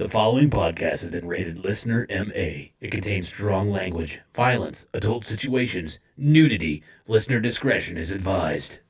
The following podcast has been rated Listener MA. It contains strong language, violence, adult situations, nudity. Listener discretion is advised.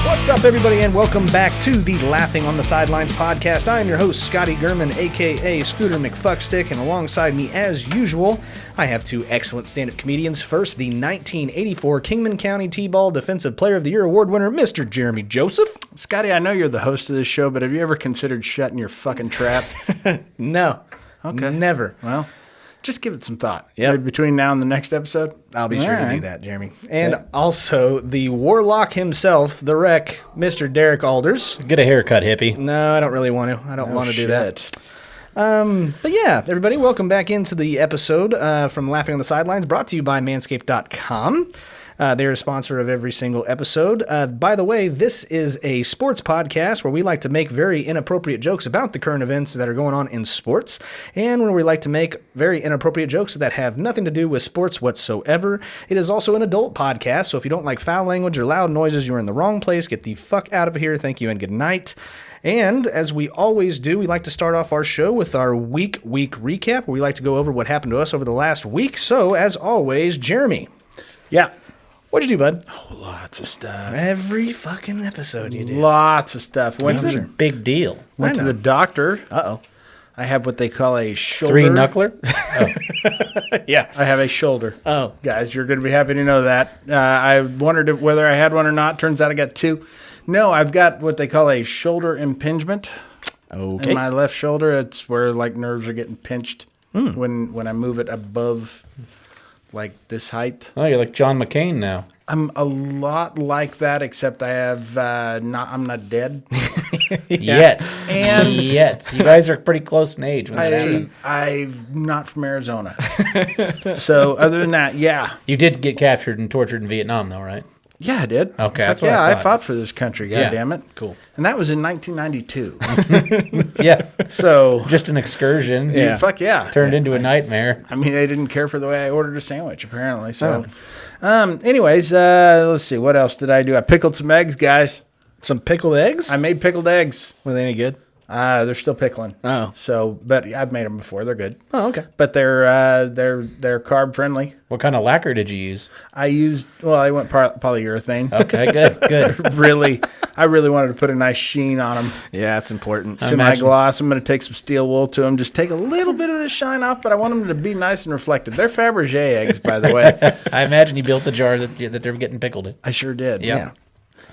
What's up, everybody, and welcome back to the Laughing on the Sidelines podcast. I am your host, Scotty Gurman, a.k.a. Scooter McFuckstick, and alongside me, as usual, I have two excellent stand-up comedians. First, the 1984 Kingman County T-Ball Defensive Player of the Year award winner, Mr. Jeremy Joseph. Scotty, I know you're the host of this show, but have you ever considered shutting your fucking trap? No. Okay. Never. Well, just give it some thought. Yep. Maybe between now and the next episode. I'll be sure to right. do that, Jeremy. And also, the warlock himself, the wreck, Mr. Derrick Alders. Get a haircut, hippie. No, I don't really want to. I don't want to do that. But yeah, everybody, welcome back into the episode from Laughing on the Sidelines, brought to you by Manscaped.com. They're a sponsor of every single episode. By the way, this is a sports podcast where we like to make very inappropriate jokes about the current events that are going on in sports, and where we like to make very inappropriate jokes that have nothing to do with sports whatsoever. It is also an adult podcast, so if you don't like foul language or loud noises, you're in the wrong place. Get the fuck out of here. Thank you and good night. And as we always do, we like to start off our show with our week recap, where we like to go over what happened to us over the last week. So, as always, Jeremy. Yeah. What'd you do, bud? Oh, lots of stuff. Every fucking episode you do. Lots of stuff. Went to the big deal. Went to the doctor. Uh-oh. I have what they call a shoulder. Three knuckler? Yeah. I have a shoulder. Oh. Guys, you're going to be happy to know that. I wondered whether I had one or not. Turns out I got two. No, I've got what they call a shoulder impingement. Okay. In my left shoulder, it's where like nerves are getting pinched when I move it above like this height. Oh, you're like John McCain now. I'm a lot like that, except I have I'm not dead. Yet. And Yet. You guys are pretty close in age when that happened. I'm not from Arizona. So other than that, yeah. You did get captured and tortured in Vietnam, though, right? Yeah, I did. Okay, that's what yeah, I I thought. fought for this country, Yeah. goddammit. Cool. And that was in 1992. Yeah. So Just an excursion. Yeah. fuck yeah. Turned into a nightmare. I mean, they didn't care for the way I ordered a sandwich, apparently. So, anyways, let's see. What else did I do? I pickled some eggs, guys. Some pickled eggs? I made pickled eggs. Were they any good? They're still pickling. Oh. So, but I've made them before. They're good. Oh, okay. But they're carb friendly. What kind of lacquer did you use? I went polyurethane. Okay, good. I really wanted to put a nice sheen on them. Yeah, that's important. Semi-gloss. I'm going to take some steel wool to them. Just take a little bit of the shine off, but I want them to be nice and reflective. They're Fabergé eggs, by the way. I imagine you built the jar that they're getting pickled in. I sure did. Yeah.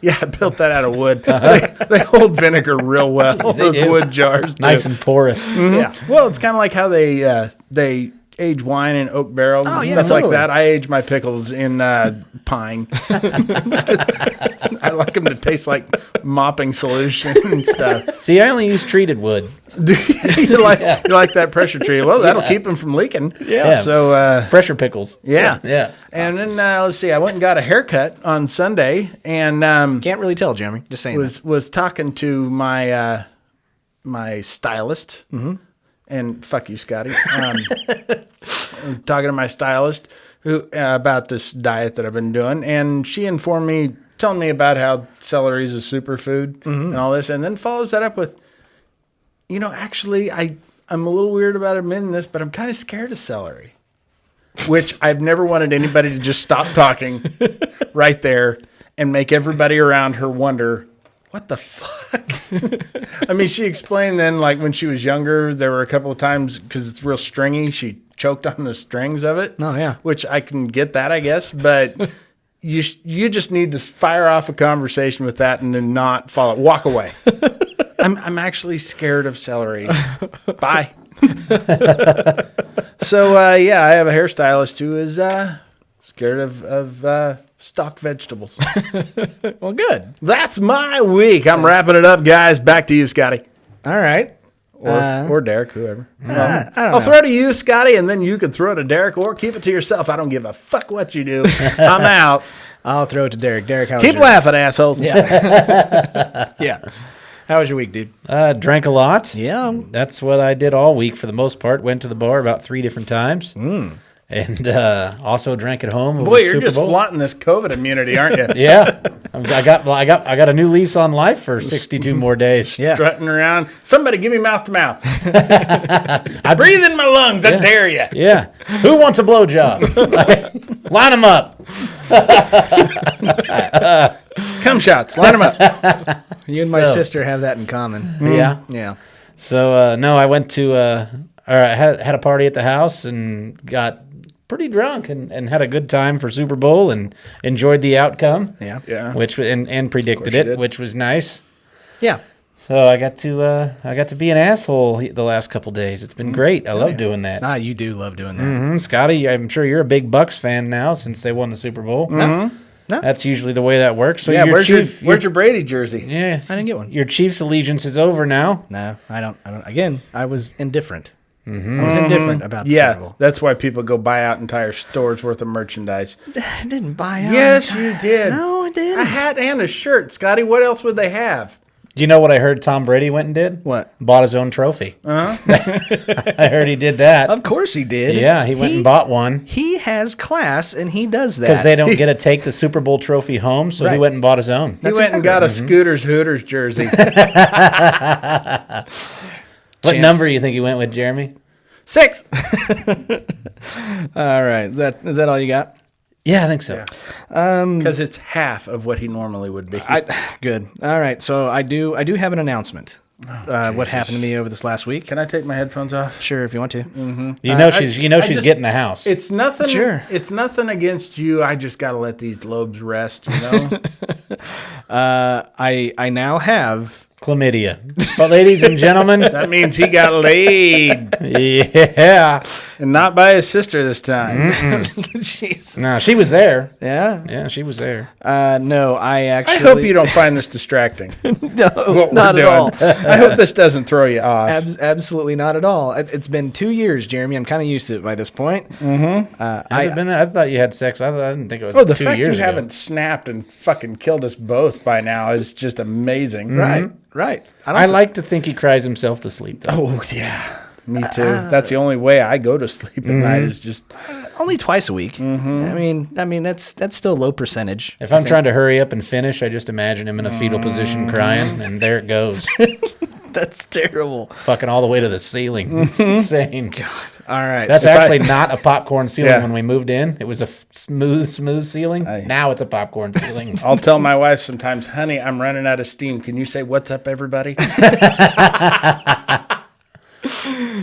Yeah, I built that out of wood. They hold vinegar real well, those do. wood jars do. Nice and porous. Yeah. Well, it's kind of like how they age wine in oak barrels and yeah, stuff totally. like that. I age my pickles in pine. I like them to taste like mopping solution and stuff. See, I only use treated wood. you like that pressure treated? Well, that'll keep them from leaking. Yeah. So Pressure pickles. yeah. Yeah. And then let's see. I went and got a haircut on Sunday, and Can't really tell, Jeremy. Just saying was talking to my my stylist, and fuck you, Scotty. I'm talking to my stylist who about this diet that I've been doing, and she informed me, telling me about how celery is a superfood and all this, and then follows that up with, actually, I'm a little weird about admitting this, but I'm kind of scared of celery, which I've never wanted anybody to just stop talking right there and make everybody around her wonder, what the fuck? I mean, she explained then, like when she was younger, there were a couple of times, because it's real stringy, she choked on the strings of it. Oh, yeah. Which I can get that, I guess, but you just need to fire off a conversation with that and then not follow, walk away. I'm actually scared of celery. Bye. So, I have a hairstylist who is scared of stock vegetables. Well, good. That's my week. I'm wrapping it up, guys. Back to you, Scotty. All right. Or Derrick, whoever. I don't I'll know. throw it to you, Scotty, and then you can throw it to Derrick, or keep it to yourself. I don't give a fuck what you do. I'm out. I'll throw it to Derrick. Derrick, how was Keep your- laughing, assholes. Yeah. Yeah. How was your week, dude? Drank a lot. Yeah. That's what I did all week for the most part. Went to the bar about 3 different times. And also drank at home. Boy, you're just flaunting this COVID immunity, aren't you? Yeah, I got a new lease on life for 62 more days. Yeah. Strutting around. Somebody give me mouth to mouth. I breathe in my lungs. I dare you. Yeah. Who wants a blowjob? Line them up. Come shots. Line them up. You and my sister have that in common. Yeah. Yeah. So no, I went to or I had a party at the house and got pretty drunk and had a good time for Super Bowl and enjoyed the outcome. Yeah. Yeah. Which and predicted it, which was nice. Yeah. So I got to be an asshole the last couple days. It's been great. I love doing that. You do love doing that. Scotty, I'm sure you're a big Bucks fan now since they won the Super Bowl. No. That's usually the way that works. So Yeah, your where's your Brady jersey? Yeah, I didn't get one. Your Chiefs allegiance is over now. No, I don't. Again, I was indifferent. I was indifferent about the Super Yeah, Bowl. that's why people go buy out entire stores worth of merchandise. I didn't buy out. Yes, you did. No, I didn't. A hat and a shirt, Scotty. What else would they have? Do you know what I heard Tom Brady went and did? What? Bought his own trophy. I heard he did that. Of course he did. Yeah, he went and bought one. He has class, and he does that. Because they don't get to take the Super Bowl trophy home, so he Right. went and bought his own. He went and got a Scooters Hooters jersey. What number do you think he went with, Jeremy? 6. All right. Is that all you got? Yeah, I think so. Because it's half of what he normally would be. Good. All right. So I do have an announcement. What happened to me over this last week? Can I take my headphones off? Sure, if you want to. You know she's just- getting the house. It's nothing. Sure. It's nothing against you. I just got to let these lobes rest. You know. I now have. Chlamydia. But ladies and gentlemen, That means he got laid, yeah. and not by his sister this time. Jeez. No, she was there. Yeah. Yeah, she was there. No, I actually. I hope you don't find this distracting. No, What not we're at all. doing. I hope this doesn't throw you off. Absolutely not at all. It's been 2 years, Jeremy. I'm kind of used to it by this point. Has it been? I thought you had sex. I didn't think it was. Oh, the 2 fact you years ago. haven't snapped and fucking killed us both by now is just amazing. Right. I like to think he cries himself to sleep, though. Oh yeah, me too. That's the only way I go to sleep at night is just. only twice a week. I mean that's still low percentage. If I'm trying to hurry up and finish, I just imagine him in a fetal position crying, and there it goes, That's terrible. fucking all the way to the ceiling. It's insane. All right. That's so- actually not a popcorn ceiling Yeah. when we moved in. It was a smooth ceiling. Now it's a popcorn ceiling. I'll tell my wife sometimes, honey, I'm running out of steam. Can you say what's up, everybody?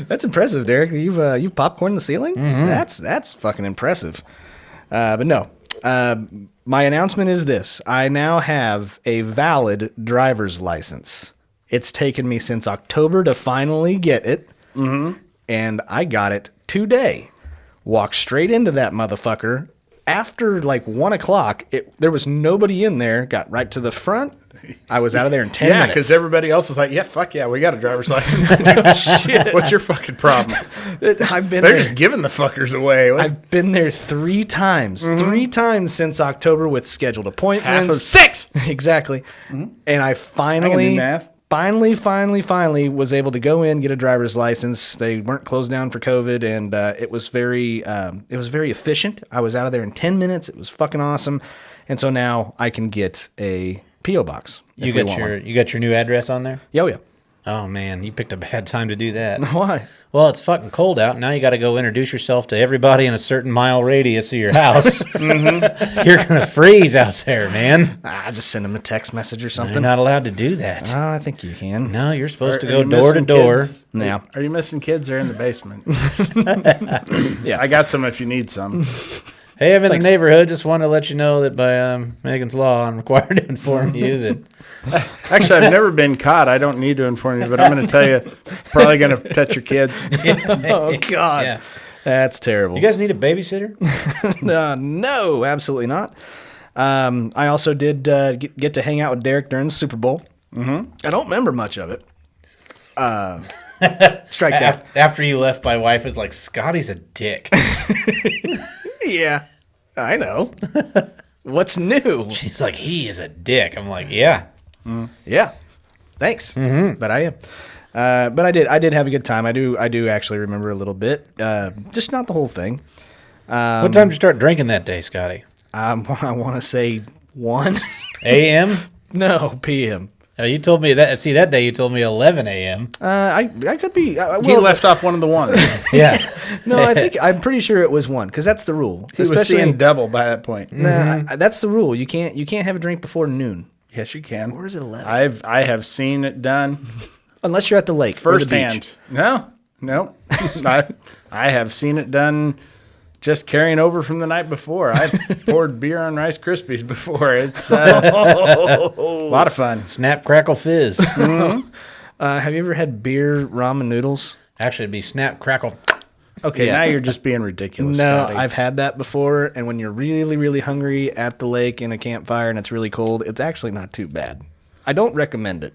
That's impressive, Derek. You've popcorned the ceiling. That's fucking impressive. But no. My announcement is this: I now have a valid driver's license. It's taken me since October to finally get it, and I got it today. Walked straight into that motherfucker. After like 1 o'clock, there was nobody in there. Got right to the front. I was out of there in 10 Yeah, minutes. because everybody else is like, yeah, fuck yeah, we got a driver's license. Shit. What's your fucking problem? I've been They're there. just giving the fuckers away. I've been there 3 times. 3 times since October with scheduled appointments. half of 6. Exactly. And I I finally, can do math. finally was able to go in, get a driver's license. They weren't closed down for COVID, and it was very efficient. I was out of there in 10 minutes. It was fucking awesome. And so now I can get a P.O. box. You got your new address on there? Yeah. Oh man, you picked a bad time to do that. Why? Well, it's fucking cold out. Now you got to go introduce yourself to everybody in a certain mile radius of your house. You're gonna freeze out there, man. Just send them a text message or You're something. not allowed to do that. I think you can. No, you're supposed to Are go you door to missing door. kids? Yeah. Are you missing kids? They're in the basement. Yeah, I got some if you need some. Hey, I'm in the neighborhood. Just wanted to let you know that by Megan's law, I'm required to inform you that. Actually, I've never been caught. I don't need to inform you, but I'm going to tell you, probably going to touch your kids. Oh God. Yeah. That's terrible. You guys need a babysitter? No, absolutely not. I also did get to hang out with Derrick during the Super Bowl. Mm-hmm. I don't remember much of it. Strike that. After you left, my wife was like, Scotty's a dick. Yeah, I know. What's new? She's like, he is a dick. I'm like, yeah. Yeah. Thanks. But I am. But I did have a good time. I do actually remember a little bit. Just not the whole thing. What time did you start drinking that day, Scotty? I want to say 1 A.M.? No, p.m. You told me that. See, that day you told me 11 a.m. I could be. He left off one of the ones. Yeah. No, I'm pretty sure it was 1 because that's the rule. He was seeing double by that point. Nah, that's the rule. You can't have a drink before noon. Yes, you can. Or is it 11? I have seen it done Unless you're at the lake or the beach. firsthand. No. I have seen it done just carrying over from the night before. I've poured beer on Rice Krispies before. It's a lot of fun. Snap, crackle, fizz. Have you ever had beer ramen noodles? Actually, it'd be snap, crackle. Okay, Yeah. now you're just being ridiculous, No, Scotty. I've had that before, and when you're really, really hungry at the lake in a campfire and it's really cold, it's actually not too bad. I don't recommend it,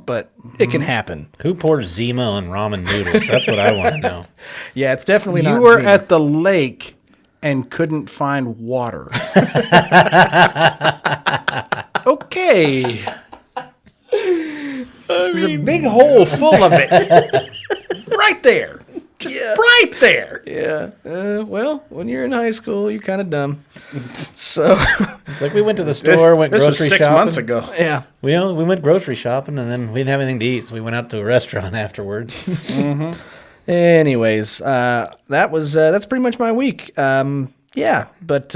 but it can happen. Who pours Zima on ramen noodles? That's what I want to know. Yeah, it's definitely not. You were Zima. at the lake and couldn't find water. Okay. There's a big hole full of it. Right there. Just right there. Yeah. Well, when you're in high school, you're kind of dumb. So, It's like we went to the store, went This was grocery 6 shopping. months ago. yeah. We went grocery shopping, and then we didn't have anything to eat, so we went out to a restaurant afterwards. Anyways, that's pretty much my week. Yeah, but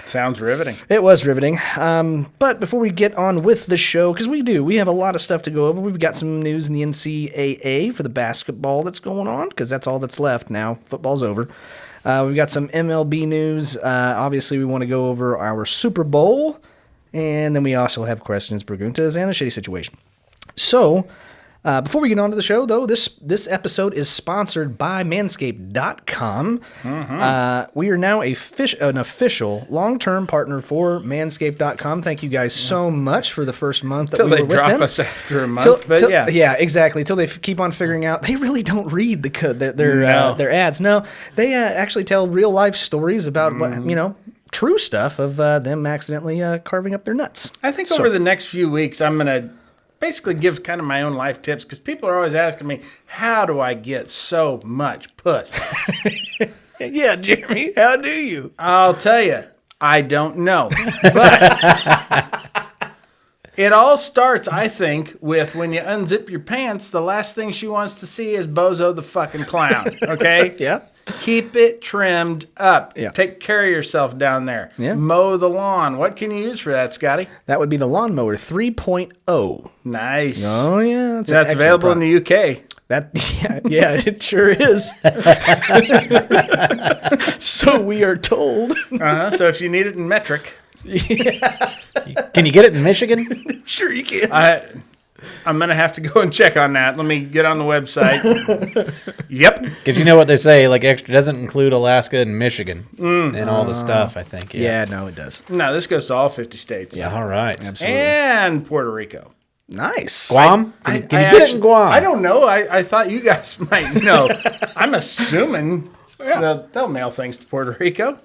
Sounds riveting. it was riveting. But before we get on with the show, because we have a lot of stuff to go over. We've got some news in the NCAA for the basketball that's going on, because that's all that's left now. Football's over. We've got some MLB news. Obviously, we want to go over our Super Bowl, and then we also have questions, preguntas, and the shitty situation. So, before we get on to the show, though, this episode is sponsored by Manscaped.com. We are now an official long-term partner for Manscaped.com. Thank you guys so much for the first month that Till we they were with drop them. us after a month. Yeah, exactly. Until they keep on figuring out they really don't read their ads. No, they actually tell real life stories about what true stuff of them accidentally carving up their nuts. I think over the next few weeks, I'm going to basically give kind of my own life tips, because people are always asking me, how do I get so much puss? Yeah, Jeremy, how do you? I'll tell you, I don't know. But it all starts, I think, with when you unzip your pants, the last thing she wants to see is Bozo the fucking clown, okay? Yeah. Keep it trimmed up. Yeah. Take care of yourself down there. Yeah. Mow the lawn. What can you use for that, Scotty? That would be the Lawnmower 3.0. Nice. Oh, yeah. That's available in the UK. Yeah, it sure is. So we are told. So if you need it in metric, Can you get it in Michigan? Sure you can. I'm going to have to go and check on that. Let me get on the website. Yep. Because you know what they say, like extra doesn't include Alaska and Michigan and all the stuff, I think. Yeah, no, it does. No, this goes to all 50 states. Yeah, all right. Absolutely. And Puerto Rico. Nice. Guam? Can you get it in Guam? I don't know. I thought you guys might know. I'm assuming they'll mail things to Puerto Rico.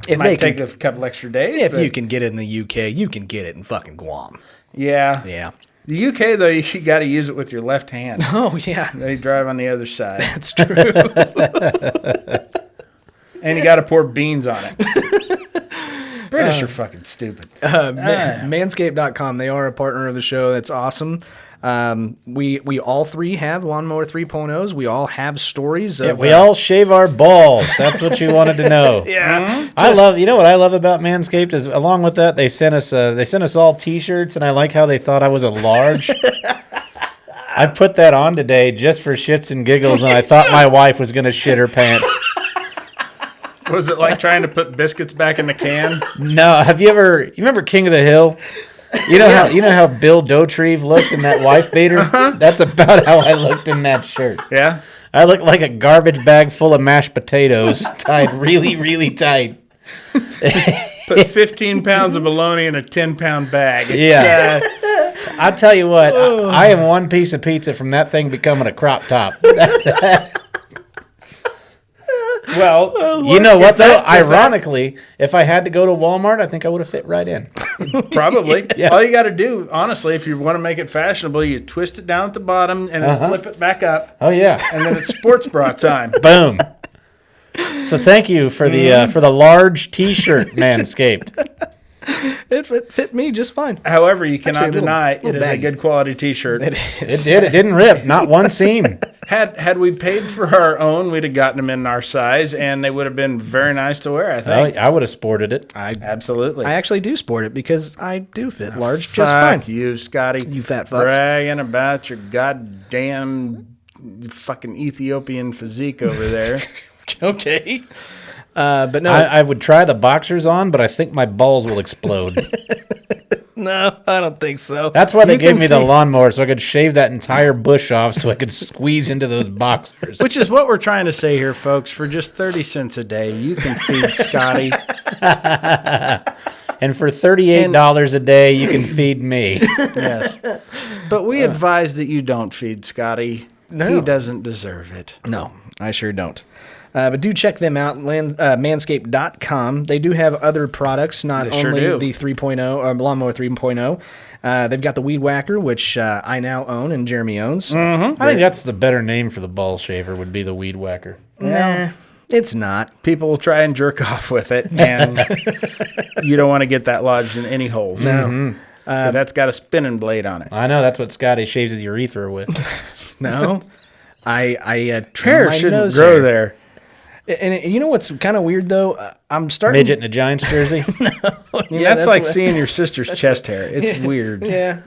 If Might they take can, a couple extra days. if but you can get it in the UK, you can get it in fucking Guam. Yeah. Yeah. The UK, though, you got to use it with your left hand. Oh, yeah. They drive on the other side. That's true. And you got to pour beans on it. British are fucking stupid. Manscaped.com. They are a partner of the show. That's awesome. We all three have Lawnmower 3.0s. We all have stories. Yeah, Of, we all shave our balls. That's what you wanted to know. Yeah. You know what I love about Manscaped is along with that they sent us all T-shirts, and I like how they thought I was a large. I put that on today just for shits and giggles, and I thought my wife was gonna shit her pants. Was it like trying to put biscuits back in the can? No, you remember King of the Hill? You know how Bill Dauterive looked in that wife beater? That's about how I looked in that shirt. Yeah. I looked like a garbage bag full of mashed potatoes tied really, really tight. Put 15 pounds of bologna in a 10-pound bag. Yeah. I'll tell you what, I am one piece of pizza from that thing becoming a crop top. Well, You know what, though? Ironically, if I had to go to Walmart, I think I would have fit right in. probably. Yeah. All you got to do, honestly, if you want to make it fashionable, you twist it down at the bottom and then flip it back up, Oh, yeah. and then it's sports bra time. Boom. So thank you for the large T-shirt, Manscaped. It fit me just fine. However, you cannot Actually, deny it is a baggy. good quality T-shirt. It It is. did. It didn't rip. Not one seam. Had we paid for our own, we'd have gotten them in our size, and they would have been very nice to wear, I Oh, think. I would have sported it. Absolutely. I actually do sport it because I do fit large Fuck just fine. you, Scotty. You fat fucks. Bragging about your goddamn fucking Ethiopian physique over there. Okay. But no, I would try the boxers on, but I think my balls will explode. no, I don't think so. That's why they You gave can me the see- lawnmower, so I could shave that entire bush off so I could squeeze into those boxers. Which is what we're trying to say here, folks. For just 30 cents a day, you can feed Scotty. And for $38 a day, you can feed me. Yes. But we advise that you don't feed Scotty. No. He doesn't deserve it. No, I sure don't. But do check them out, manscaped.com. They do have other products, not They sure only do. the 3.0 or Lawnmower 3.0. They've got the Weed Whacker, which I now own and Jeremy owns. I think that's the better name for the ball shaver would be the Weed Whacker. Nah, it's not. People will try and jerk off with it, and you don't want to get that lodged in any holes. No. Because that's got a spinning blade on it. I know, that's what Scotty shaves his urethra with. No. I trim Hair my shouldn't nose grow hair. there. And you know what's kind of weird, though? I'm starting... Midget in a Giants jersey. That's like seeing your sister's chest hair. It's weird. Yeah.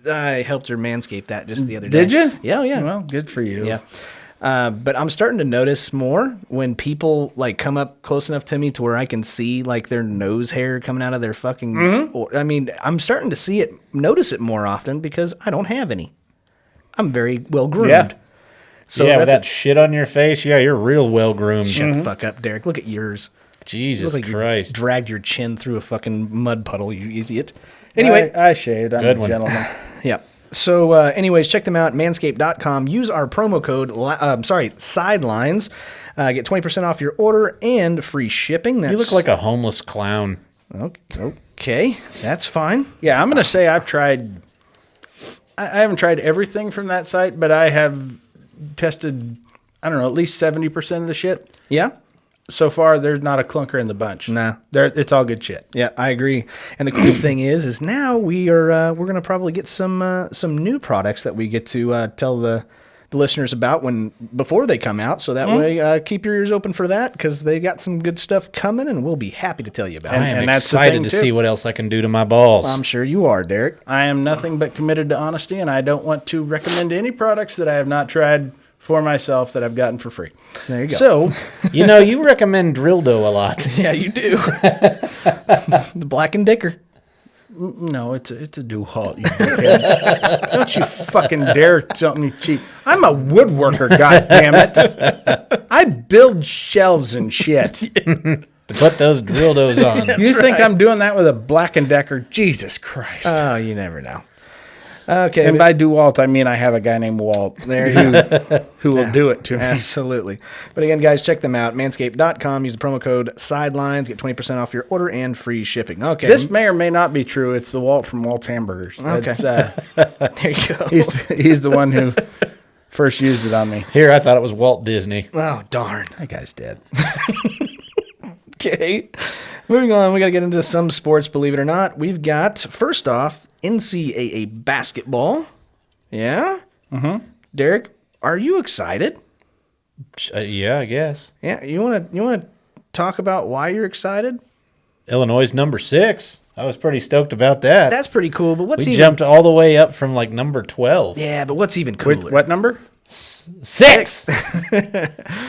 I helped her manscape that just the other day. Did you? Yeah, yeah. Well, good for you. Yeah. But I'm starting to notice more when people like come up close enough to me to where I can see like their nose hair coming out of their fucking. Or, I mean, I'm starting to notice it more often because I don't have any. I'm very well groomed. Yeah. So yeah, with that's that shit on your face, yeah, you're real well groomed. shut the fuck up, Derek. Look at yours. Jesus Look like Christ. you dragged your chin through a fucking mud puddle, you idiot. Anyway, I shaved. I'm Good a one. gentleman. yeah. So, anyways, check them out, manscaped.com. Use our promo code, sidelines. Get 20% off your order and free shipping. That's, You look like a homeless clown. Okay, that's fine. Yeah, I'm going to say I've tried. I haven't tried everything from that site, but I have tested, I don't know, at least 70% of the shit. Yeah? So far, there's not a clunker in the bunch. Nah. It's all good shit. Yeah, I agree. And the cool thing is now we're going to probably get some new products that we get to tell the listeners about before they come out. So that way, keep your ears open for that because they got some good stuff coming, and we'll be happy to tell you about I it. am and that's the excited thing, to too. see what else I can do to my balls. I'm sure you are, Derek. I am nothing but committed to honesty, and I don't want to recommend any products that I have not tried for myself that I've gotten for free. There you go. So, You know, you recommend Drildo a lot. yeah, you do. The Black and Dicker. no, it's a do-halt, you dickhead. Don't you fucking dare tell me cheap. I'm a woodworker, goddammit. I build shelves and shit. To put those Drildos on. You think I'm doing that with a Black & Decker? Jesus Christ. Oh, you never know. Okay. and by DeWalt, I mean I have a guy named Walt there who will do it to me. Absolutely. But again, guys, check them out. Manscaped.com. Use the promo code SIDELINES. Get 20% off your order and free shipping. Okay. This may or may not be true. It's the Walt from Walt's Hamburgers. Okay. That's, there you go. he's the one who first used it on me. Here, I thought it was Walt Disney. Oh, darn. That guy's dead. Okay. Moving on, we got to get into some sports, believe it or not. We've got, first off, NCAA basketball. Yeah? Mm-hmm. Derek, are you excited? Yeah, I guess. Yeah, you want to talk about why you're excited? Illinois number 6. I was pretty stoked about that. That's pretty cool, but what's we even... jumped all the way up from like number 12. Yeah, but what's even cooler? What number? 6.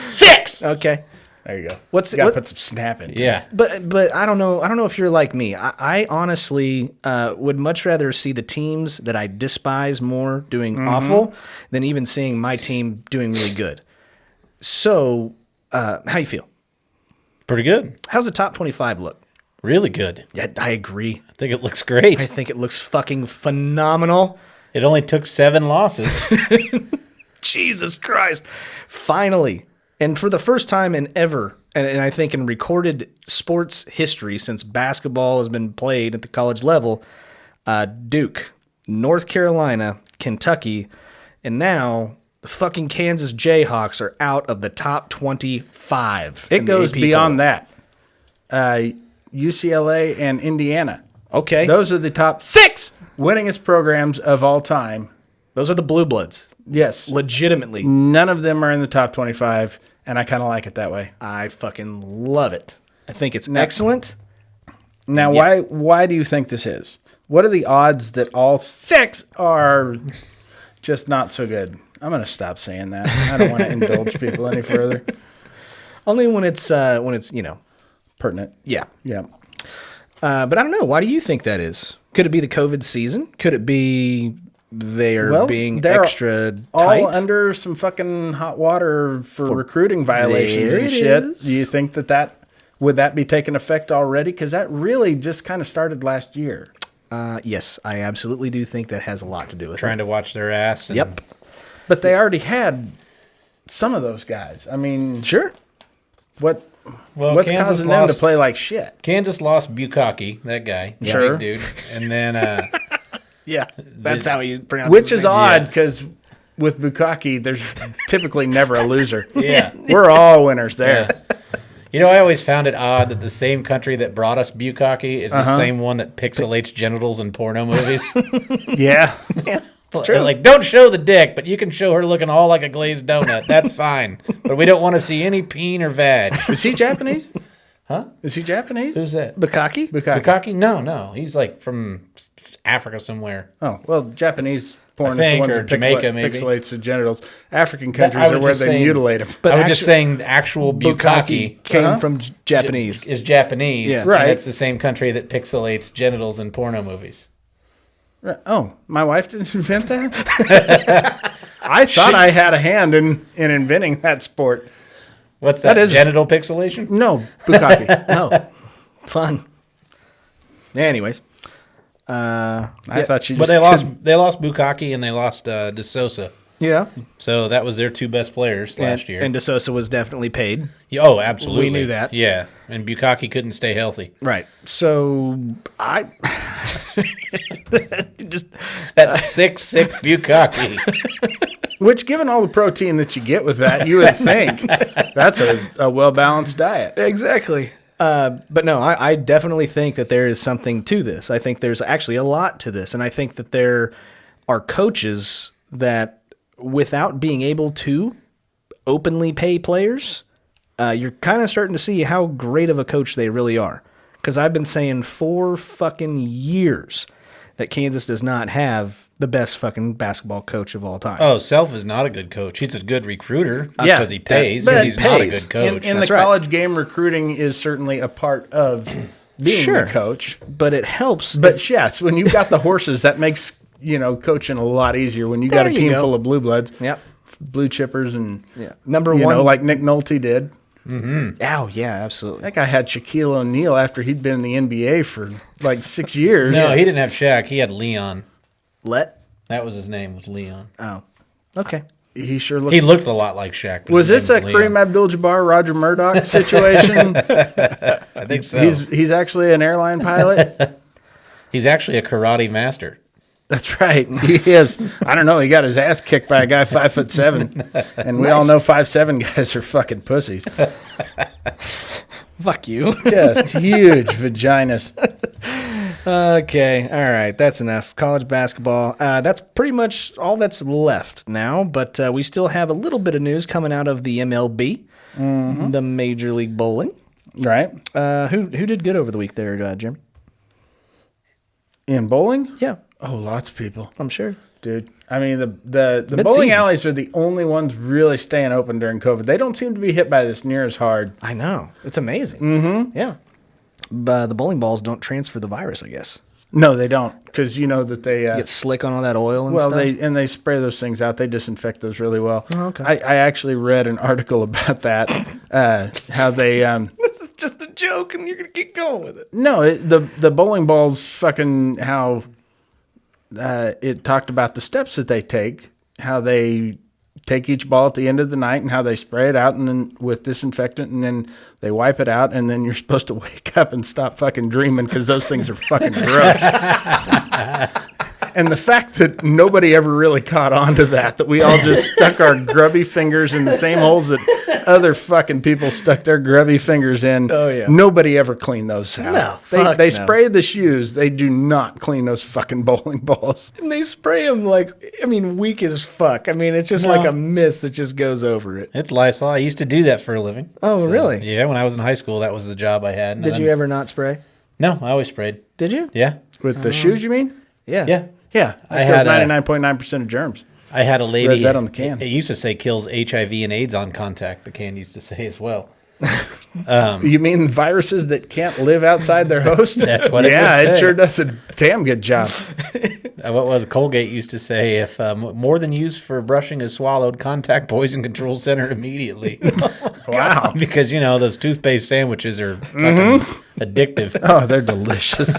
6. Okay. There you go. What's You gotta what, put some snap in. Yeah. But I don't know if you're like me. I honestly would much rather see the teams that I despise more doing awful than even seeing my team doing really good. So, how you feel? Pretty good. How's the top 25 look? Really good. Yeah, I agree. I think it looks great. I think it looks fucking phenomenal. It only took 7 losses. Jesus Christ. Finally. And for the first time in ever, and I think in recorded sports history since basketball has been played at the college level, Duke, North Carolina, Kentucky, and now the fucking Kansas Jayhawks are out of the top 25. It goes beyond that. UCLA and Indiana. Okay. Those are the top 6 winningest programs of all time. Those are the Blue Bloods. Yes. Legitimately. None of them are in the top 25, and I kind of like it that way. I fucking love it. I think it's excellent. Now, why do you think this is? What are the odds that all 6 are just not so good? I'm going to stop saying that. I don't want to indulge people any further. Only when it's Pertinent. yeah. Yeah. But I don't know. Why do you think that is? Could it be the COVID season? Could it be they're being extra tight? All under some fucking hot water for recruiting violations and shit. Is. Do you think that would that be taking effect already? Because that really just kind of started last year. Yes, I absolutely do think that has a lot to do with Trying to watch their ass. And Yep. But they already had some of those guys. I mean, Sure. what's Kansas causing them to play like shit? Kansas lost Bukkake, that guy. Sure. Big dude. And then Yeah, that's how you pronounce Which his is name. odd because with Bukkake, there's typically never a loser. Yeah. We're all winners there. Yeah. You know, I always found it odd that the same country that brought us Bukkake is the same one that pixelates genitals in porno movies. Yeah. It's true. They're like, don't show the dick, but you can show her looking all like a glazed donut. That's fine. But we don't want to see any peen or vag. Is he Japanese? Huh? Is he Japanese? Who's that? Bukkake? Bukkake? No. He's like from Africa somewhere. Oh, well, Japanese porn is the think, ones or that Jamaica, maybe. pixelates the genitals. African countries I are was where just they saying- mutilate them. But I was just saying the actual Bukkake came from Japanese. is Japanese. Yeah. Right. And it's the same country that pixelates genitals in porno movies. Oh, my wife didn't invent that? I thought I had a hand in inventing that sport. What's that? That is- Genital pixelation? No, Bukkake. Oh, fun. Anyways. I thought you just But they lost Bukkake and they lost De Sosa. Yeah. So that was their 2 best players last year. And DeSosa was definitely paid. Oh, absolutely. We knew that. Yeah. And Bukkake couldn't stay healthy. Right. So I That's sick Bukkake. Which, given all the protein that you get with that, you would think that's a well-balanced diet. exactly. But no, I definitely think that there is something to this. I think there's actually a lot to this, and I think that there are coaches that, without being able to openly pay players, you're kind of starting to see how great of a coach they really are. Because I've been saying for fucking years that Kansas does not have the best fucking basketball coach of all time. Oh, Self is not a good coach. He's a good recruiter Yeah, because he pays, but but he he's not a pays. good coach. In the That's right. college game, recruiting is certainly a part of being Sure. the coach. But it helps. But yes, when you've got the horses, that makes coaching a lot easier. When you got a There you team go. full of blue bloods, Yep. blue chippers, and Number one. like Nick Nolte did. Oh, yeah, absolutely. That guy had Shaquille O'Neal after he'd been in the NBA for like 6 years. No, he didn't have Shaq. He had Leon. Let? That was his name, was Leon. Oh. Okay. He sure looked. He looked a lot like Shaq. But Was his this a name was Kareem Leon. Abdul-Jabbar, Roger Murdoch situation? I think so. He's actually an airline pilot. He's actually a karate master. That's right. He is. I don't know. He got his ass kicked by a guy 5'7", and we all know 5'7" guys are fucking pussies. Fuck you. Just huge vaginas. Okay. All right. That's enough. College basketball. That's pretty much all that's left now, but we still have a little bit of news coming out of the MLB, the Major League Bowling. Right. Who did good over the week there, Jim? In bowling? Yeah, Oh, lots of people. I'm sure. Dude. I mean, the bowling mid-season. alleys are the only ones really staying open during COVID. They don't seem to be hit by this near as hard. I know. It's amazing. Mm-hmm. Yeah. But the bowling balls don't transfer the virus, I guess. No, they don't, because you know that they Get slick on all that oil and well, stuff. they spray those things out. They disinfect those really well. Oh, okay. I actually read an article about that. How they This is just a joke, and you're going to keep going with it. no the bowling balls fucking how it talked about the steps that they take, how they take each ball at the end of the night and how they spray it out and then with disinfectant and then they wipe it out and then you're supposed to wake up and stop fucking dreaming because those things are fucking gross. And the fact that nobody ever really caught on to that we all just stuck our grubby fingers in the same holes that other fucking people stuck their grubby fingers in. Oh, yeah. Nobody ever cleaned those out. No, They spray the shoes. They do not clean those fucking bowling balls. And they spray them weak as fuck. I mean, it's just like a mist that just goes over it. It's Lysol. I used to do that for a living. Oh, really? Yeah, when I was in high school, that was the job I had. Did you ever not spray? No, I always sprayed. Did you? Yeah. With the shoes, you mean? Yeah. Yeah. Yeah. I That had kills 99.9% of germs. I had a lady. Read that on the can. It used to say kills HIV and AIDS on contact. The can used to say as well. You mean viruses that can't live outside their host? That's what it would Yeah, it say. sure does a damn good job. What was Colgate used to say? If more than used for brushing is swallowed, contact Poison Control Center immediately. Wow. Because those toothpaste sandwiches are fucking addictive. Oh, they're delicious.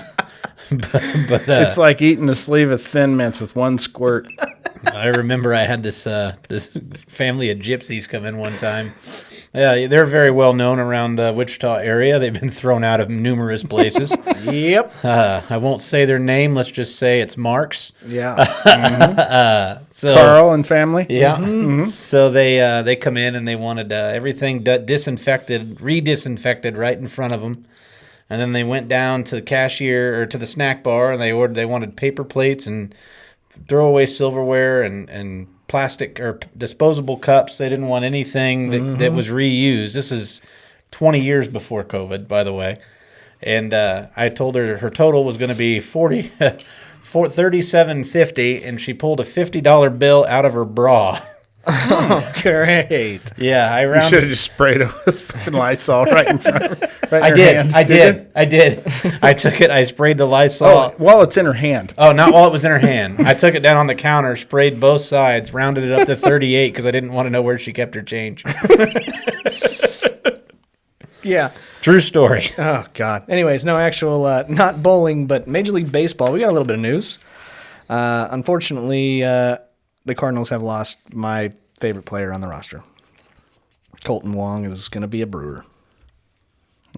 But It's like eating a sleeve of Thin Mints with one squirt. I remember I had this family of gypsies come in one time. Yeah, they're very well known around the Wichita area. They've been thrown out of numerous places. Yep. I won't say their name. Let's just say it's Mark's. Yeah. So Carl and family. yeah. So they come in and they wanted everything disinfected, re-disinfected right in front of them. And then they went down to the cashier or to the snack bar and they wanted paper plates and throwaway silverware and plastic or disposable cups. They didn't want anything that was reused. This is 20 years before COVID, by the way. And I told her total was going to be $37.50, and she pulled a $50 bill out of her bra. Oh, great. You Yeah, I should rounded. have just sprayed it with fucking Lysol right in front of I did. I took it. I sprayed the Lysol. Oh, while it's in her hand. Oh, not while it was in her hand. I took it down on the counter, sprayed both sides, rounded it up to 38 because I didn't want to know where she kept her change. Yeah. True story. Oh, God. Anyways, no actual, not bowling, but Major League Baseball. We got a little bit of news. Unfortunately, the Cardinals have lost my favorite player on the roster. Colton Wong is going to be a Brewer.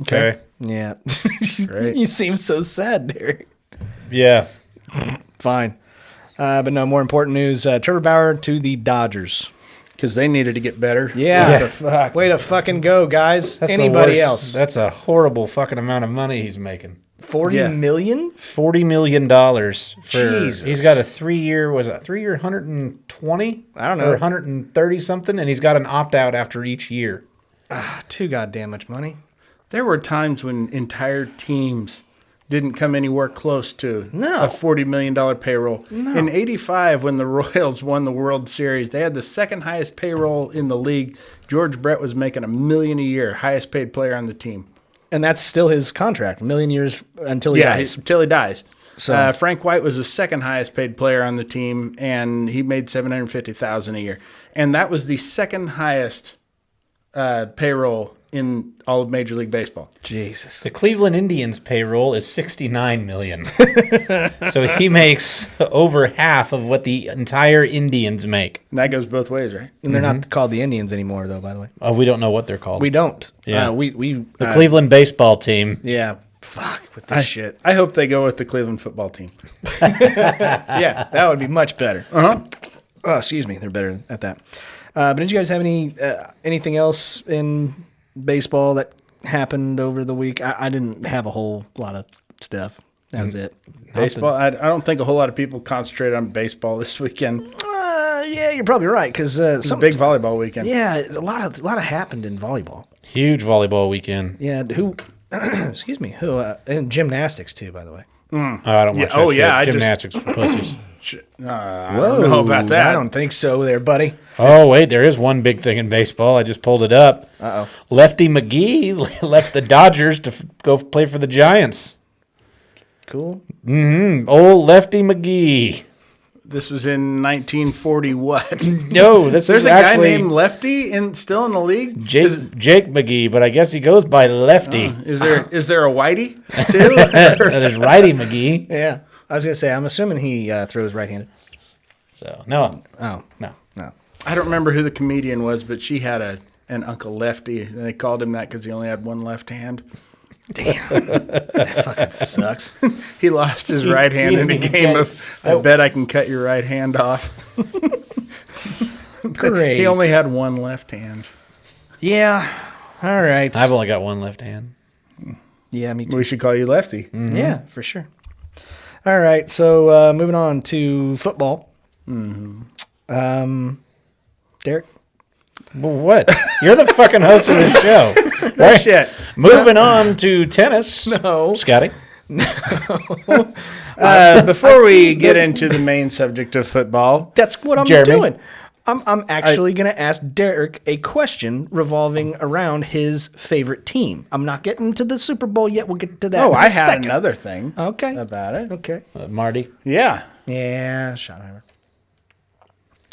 Okay. Yeah. Great. You seem so sad, Derrick. Yeah. Fine. But no, more important news. Trevor Bauer to the Dodgers. Because they needed to get better. Yeah. What the fuck? Way to fucking go, guys. That's the Anybody worst. else? That's a horrible fucking amount of money he's making. $40 million? $40 million for. Jesus. He's got a 3-year. Was it 3-year 120? I don't know. Or 130 something, and he's got an opt out after each year. Too goddamn much money. There were times when entire teams didn't come anywhere close to No. a $40 million payroll. No. In 85, when the Royals won the World Series, they had the second highest payroll in the league. George Brett was making $1 million a year, highest paid player on the team. And that's still his contract. 1 million years until he dies. Until he dies. So- Frank White was the second highest paid player on the team, and he made $750,000 a year. And that was the second highest payroll in all of Major League Baseball. Jesus. The Cleveland Indians payroll is $69 million. So he makes over half of what the entire Indians make. And that goes both ways, right? And they're not called the Indians anymore, though, by the way. Oh, we don't know what they're called. We don't. Yeah. The the Cleveland baseball team. Yeah. Fuck with this shit. I hope they go with the Cleveland football team. Yeah, that would be much better. Uh-huh. Oh, excuse me. They're better at that. But did you guys have anything else in baseball that happened over the week? I didn't have a whole lot of stuff. That was it. Baseball, I don't think a whole lot of people concentrated on baseball this weekend. Yeah, you're probably right because It's a big volleyball weekend. Yeah, a lot happened in volleyball. Huge volleyball weekend. Yeah, excuse me, and gymnastics too, by the way. Oh, I don't watch Oh, that yeah, shit. I just- Gymnastics for pussies. I don't know about that. I don't think so there, buddy. Oh, wait, there is one big thing in baseball. I just pulled it up. Uh-oh. Lefty McGee left the Dodgers to go play for the Giants. Cool. Old Lefty McGee. This was in 1940 what? No, this There's is a guy actually named Lefty still in the league? Jake McGee, but I guess he goes by Lefty. Is there a Whitey too? There's Righty McGee. Yeah, I was gonna say. I'm assuming he throws right-handed. So, no. Oh No. no. I don't remember who the comedian was, but she had an Uncle Lefty, and they called him that because he only had one left hand. Damn. That fucking sucks. He lost his right hand in a game of, I bet I can cut your right hand off. Great. He only had one left hand. Yeah. All right. I've only got one left hand. Yeah, me too. We should call you Lefty. Mm-hmm. Yeah, for sure. All right. So moving on to football. Derrick? Well, what? You're the fucking host of this show. No shit. Moving on to tennis. No. Scotty. Before we get into the main subject of football, That's what I'm Jeremy? doing. I'm actually going to ask Derrick a question revolving around his favorite team. I'm not getting to the Super Bowl yet. We'll get to that. I in a had second. another thing Okay. about it. Okay. Marty. Yeah. Yeah, Schottenheimer.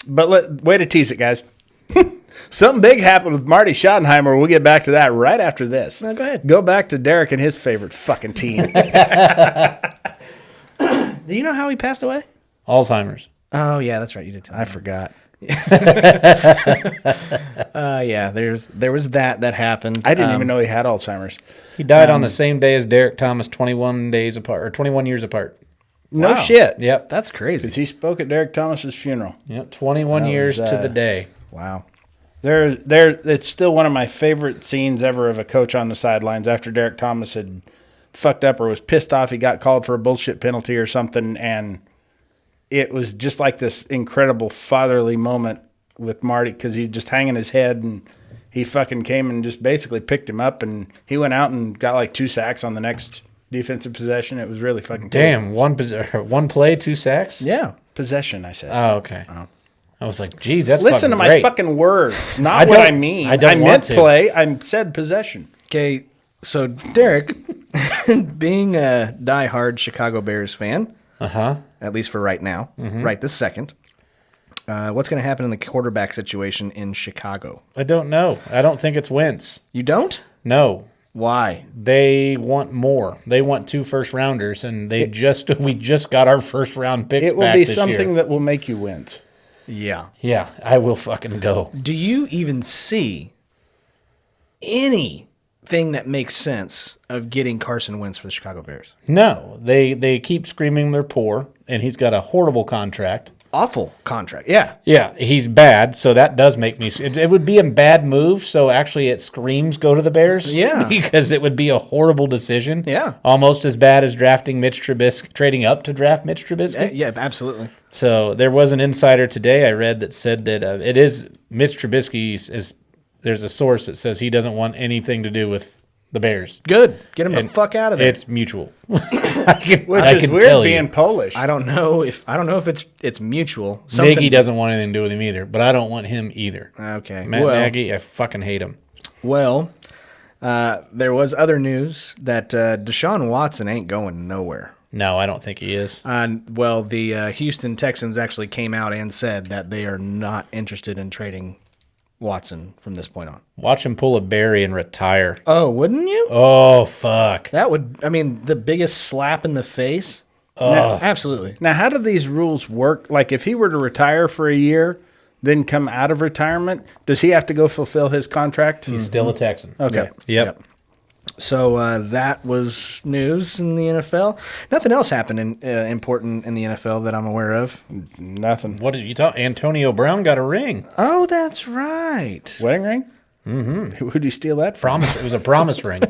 But way to tease it, guys. Something big happened with Marty Schottenheimer. We'll get back to that right after this. No, go ahead. Go back to Derrick and his favorite fucking team. Do you know how he passed away? Alzheimer's. Oh, yeah, that's right. You did tell me. I forgot. Yeah, there was that happened. I didn't even know he had Alzheimer's. He died on the same day as Derrick Thomas, 21 days apart, or 21 years apart. No Wow. shit. Yep. That's crazy. Because he spoke at Derrick Thomas's funeral. Yep. 21 That years was, to the day. Wow. It's still one of my favorite scenes ever of a coach on the sidelines after Derrick Thomas had fucked up or was pissed off. He got called for a bullshit penalty or something, and it was just like this incredible fatherly moment with Marty because he's just hanging his head, and he fucking came and just basically picked him up, and he went out and got like 2 sacks on the next defensive possession. It was really fucking cool. Damn. One play, 2 sacks? Yeah. Possession, I said. Oh, okay. I was like, geez, that's Listen to fucking my great. fucking words, I not what don't- I mean. I don't meant want to. play. I said possession. Okay, so Derrick, being a diehard Chicago Bears fan, Uh-huh. at least for right now, right this second, what's going to happen in the quarterback situation in Chicago? I don't know. I don't think it's Wentz. You don't? No. Why? They want more. They want 2 first-rounders, and we just got our first-round picks It will back be this something year. that will make you wince. Yeah. Yeah, I will fucking go. Do you even see anything that makes sense of getting Carson Wentz for the Chicago Bears? No, they keep screaming they're poor, and he's got a horrible contract. Awful contract. Yeah. Yeah, he's bad, so that does make me. It would be a bad move, so actually it screams go to the Bears. Yeah. Because it would be a horrible decision. Yeah. Almost as bad as drafting Mitch Trubisky, trading up to draft Mitch Trubisky. Yeah, absolutely. So there was an insider today I read that said that it is Mitch Trubisky is. There's a source that says he doesn't want anything to do with the Bears. Good. Get him the And fuck out of there. It's mutual. Which is weird being Polish. I don't know if it's mutual. Nagy doesn't want anything to do with him either, but I don't want him either. Okay. Matt Nagy, I fucking hate him. Well, there was other news that Deshaun Watson ain't going nowhere. No, I don't think he is. Well, the Houston Texans actually came out and said that they are not interested in trading Watson from this point on. Watch him pull a Barry and retire. Oh, wouldn't you? Oh, fuck. That would, the biggest slap in the face. No, absolutely. Now, how do these rules work? Like, if he were to retire for a year, then come out of retirement, does he have to go fulfill his contract? He's still a Texan. Okay. Yep. So that was news in the NFL. Nothing else happened important in the NFL that I'm aware of. Nothing. What did you talk? Antonio Brown got a ring. Oh, that's right. Wedding ring? Mm-hmm. Who'd you steal that from? Promise. It was a promise ring.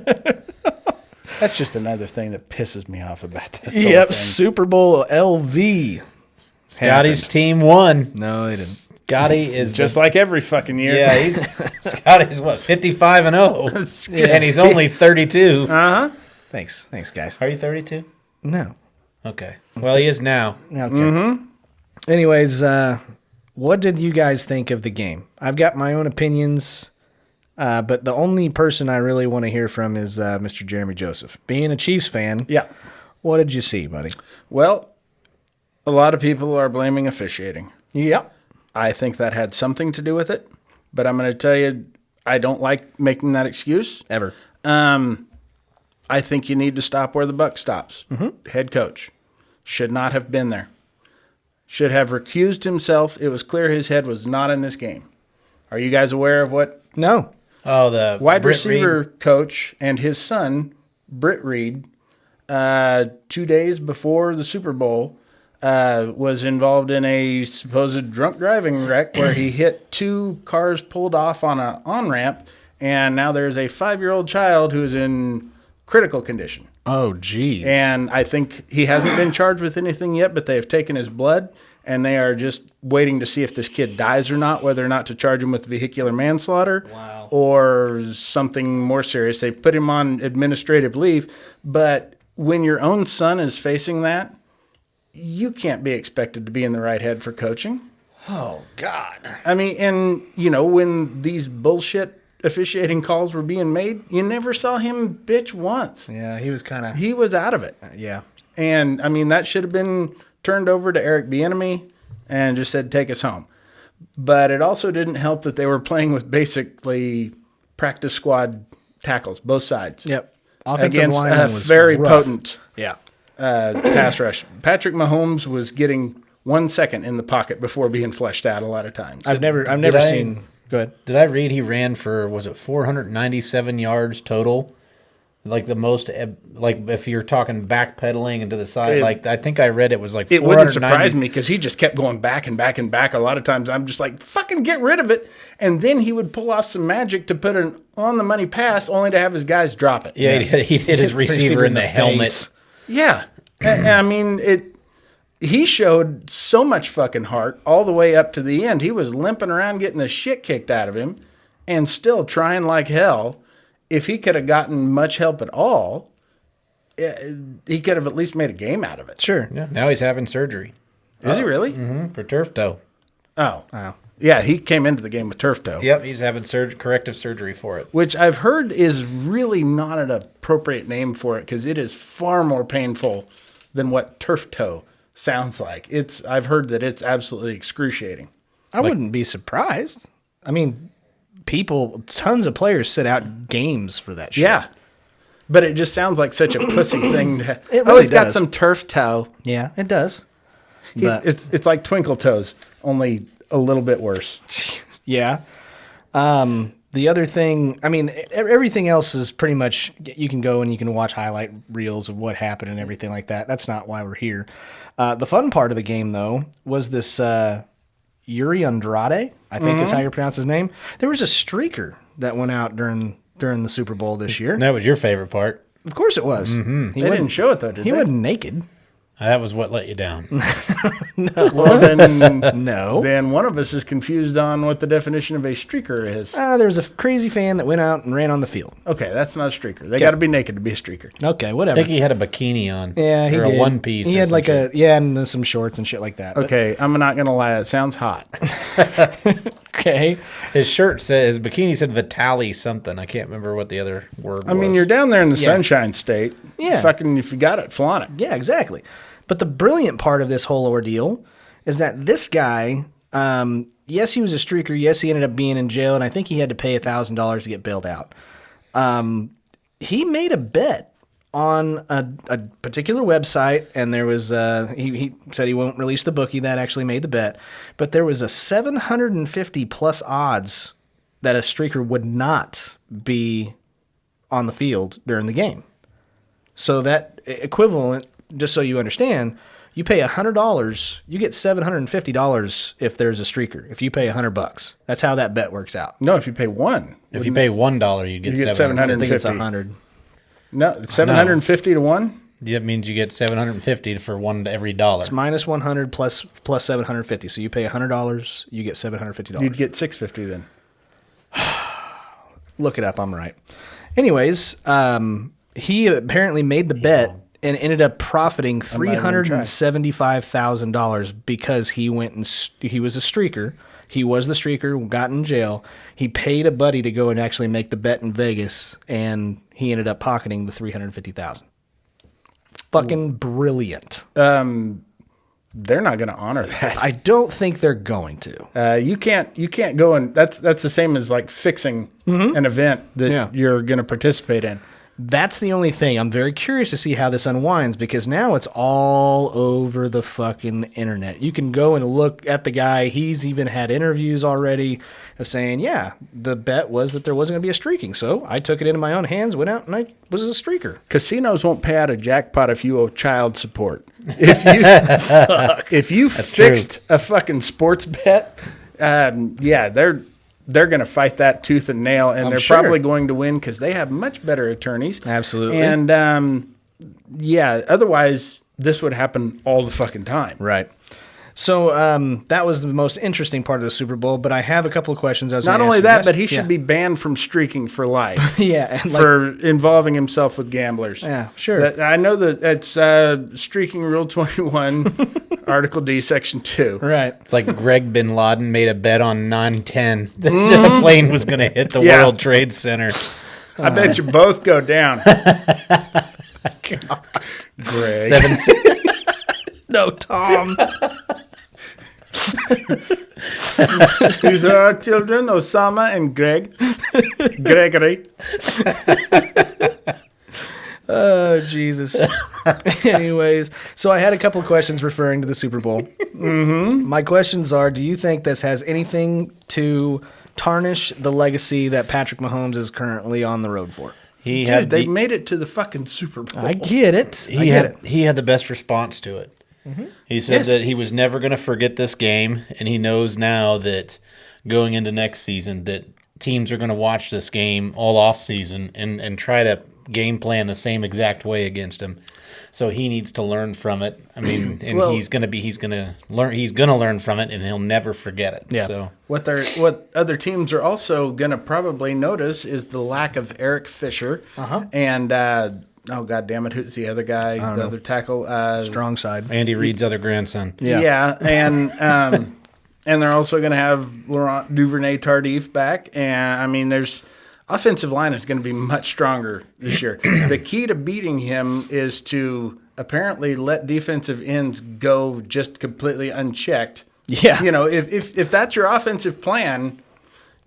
That's just another thing that pisses me off about that. whole Yep, thing. Super Bowl LV. Scotty's happened. team won. No, they didn't. Scotty is Just like every fucking year. Yeah, he's Scotty's what 55-0, and he's only 32. Thanks, guys. Are you 32? No. Okay. Well, he is now. Okay. Anyways, what did you guys think of the game? I've got my own opinions, but the only person I really want to hear from is Mr. Jeremy Joseph. Being a Chiefs fan, Yeah. what did you see, buddy? Well, a lot of people are blaming officiating. Yep. I think that had something to do with it, but I'm going to tell you, I don't like making that excuse. Ever. I think you need to stop where the buck stops. Head coach should not have been there. should have recused himself. It was clear his head was not in this game. Are you guys aware of what? No. Oh, the Wide Britt receiver Reed. coach and his son, Britt Reed, 2 days before the Super Bowl, was involved in a supposed drunk driving wreck where he hit 2 cars pulled off on an on-ramp, and now there's a 5-year-old child who is in critical condition. Oh, geez. And I think he hasn't been charged with anything yet, but they have taken his blood, and they are just waiting to see if this kid dies or not, whether or not to charge him with vehicular manslaughter or something more serious. They put him on administrative leave, but when your own son is facing that, you can't be expected to be in the right head for coaching. Oh, God. I mean, and, you know, when these bullshit officiating calls were being made, you never saw him bitch once. Yeah, he was kind of... He was out of it. Yeah. And, I mean, that should have been turned over to Eric Bieniemy and just said, take us home. But it also didn't help that they were playing with basically practice squad tackles, both sides. Yep. Offensive Against a lineman was very rough. potent Yeah. pass rush. Patrick Mahomes was getting 1 second in the pocket before being fleshed out a lot of times. I've never seen... Go ahead. Did I read he ran for, was it 497 yards total? Like the most, like if you're talking backpedaling into the side, like I think I read it was like It wouldn't surprise me because he just kept going back and back and back. A lot of times I'm just like, fucking get rid of it. And then he would pull off some magic to put an on-the-money pass only to have his guys drop it. Yeah, he hit his receiver in the helmet. face. Yeah. I mean, he showed so much fucking heart all the way up to the end. He was limping around getting the shit kicked out of him and still trying like hell. If he could have gotten much help at all, he could have at least made a game out of it. Sure. Yeah, now he's having surgery. Is he really? Mm-hmm, for turf toe. Oh. Wow. Yeah, he came into the game with turf toe. Yep, he's having corrective surgery for it. Which I've heard is really not an appropriate name for it because it is far more painful than what turf toe sounds like. I've heard that it's absolutely excruciating. I wouldn't be surprised. I mean, tons of players sit out games for that shit. Yeah. But it just sounds like such a pussy thing. It really he's got does. some turf toe. Yeah, it does. But, It's like twinkle toes, only a little bit worse. yeah. The other thing, I mean, everything else is pretty much, you can go and you can watch highlight reels of what happened and everything like that. That's not why we're here. The fun part of the game, though, was this Yuri Andrade, I think is how you pronounce his name. There was a streaker that went out during the Super Bowl this year. That was your favorite part. Of course it was. They didn't show it, though, did He they? wasn't naked. That was what let you down. Well, then, No. then one of us is confused on what the definition of a streaker is. There was a crazy fan that went out and ran on the field. Okay, that's not a streaker. They got to be naked to be a streaker. Okay, I whatever. think he had a bikini on. Yeah, he or did. a one piece. He had like and some shorts and shit like that. But- Okay, I'm not going to lie. It sounds hot. okay. His shirt said, his bikini said Vitali something. I can't remember what the other word was. I mean, you're down there in the Sunshine State. Yeah. Fucking, if you got it, flaunt it. Yeah, exactly. But the brilliant part of this whole ordeal is that this guy, yes, he was a streaker. Yes, he ended up being in jail, and I think he had to pay $1,000 to get bailed out. He made a bet on a particular website, and there was he said he won't release the bookie that actually made the bet, but there was a 750 plus odds that a streaker would not be on the field during the game. So that equivalent, just so you understand, you pay $100, you get $750 if there's a streaker. If you pay $100, that's how that bet works out. No, if you pay one. if you pay $1, you get You get $750. I think it's 50. 100. No, 750 to 1? That means you get $750 for one to every dollar. It's minus 100 plus 750. So you pay $100, you get $750. You'd get 650 then. Look it up. I'm right. Anyways, he apparently made the bet and ended up profiting $375,000 because he went and he was a streaker. He was the streaker, got in jail. He paid a buddy to go and actually make the bet in Vegas, and he ended up pocketing the $350,000. Fucking brilliant. They're not going to honor that. I don't think they're going to. You can't go and that's the same as like fixing an event that you're going to participate in. That's the only thing. I'm very curious to see how this unwinds because now it's all over the fucking internet. You can go and look at the guy. He's even had interviews already of saying, yeah, the bet was that there wasn't going to be a streaking. So I took it into my own hands, went out, and I was a streaker. Casinos won't pay out a jackpot if you owe child support. If you fixed a fucking sports bet, they're going to fight that tooth and nail, and they're probably going to win because they have much better attorneys. Absolutely. And, otherwise, this would happen all the fucking time. Right. So that was the most interesting part of the Super Bowl, but I have a couple of questions. Not only that, but he should be banned from streaking for life. Yeah. And for involving himself with gamblers. Yeah, sure. I know that it's Streaking Rule 21, Article D, Section 2. Right. It's like Greg Bin Laden made a bet on 9/10 that the plane was going to hit the World Trade Center. I bet you both go down. Greg. No, Tom. These are our children, Osama and Gregory. Oh, Jesus. Anyways, so I had a couple of questions referring to the Super Bowl. Mm-hmm. My questions are, do you think this has anything to tarnish the legacy that Patrick Mahomes is currently on the road for? They made it to the fucking Super Bowl. I get it. He had the best response to it. Mm-hmm. He said that he was never going to forget this game, and he knows now that going into next season that teams are going to watch this game all off season and try to game plan the same exact way against him. So he needs to learn from it. I mean, and he's going to learn from it, and he'll never forget it. Yeah. So what other teams are also going to probably notice is the lack of Eric Fisher and. Oh, God damn it. Who's the other guy? The other tackle? Strong side. Andy Reid's other grandson. Yeah. And they're also going to have Laurent Duvernay-Tardif back. And, I mean, offensive line is going to be much stronger this year. The key to beating him is to apparently let defensive ends go just completely unchecked. Yeah. You know, if that's your offensive plan,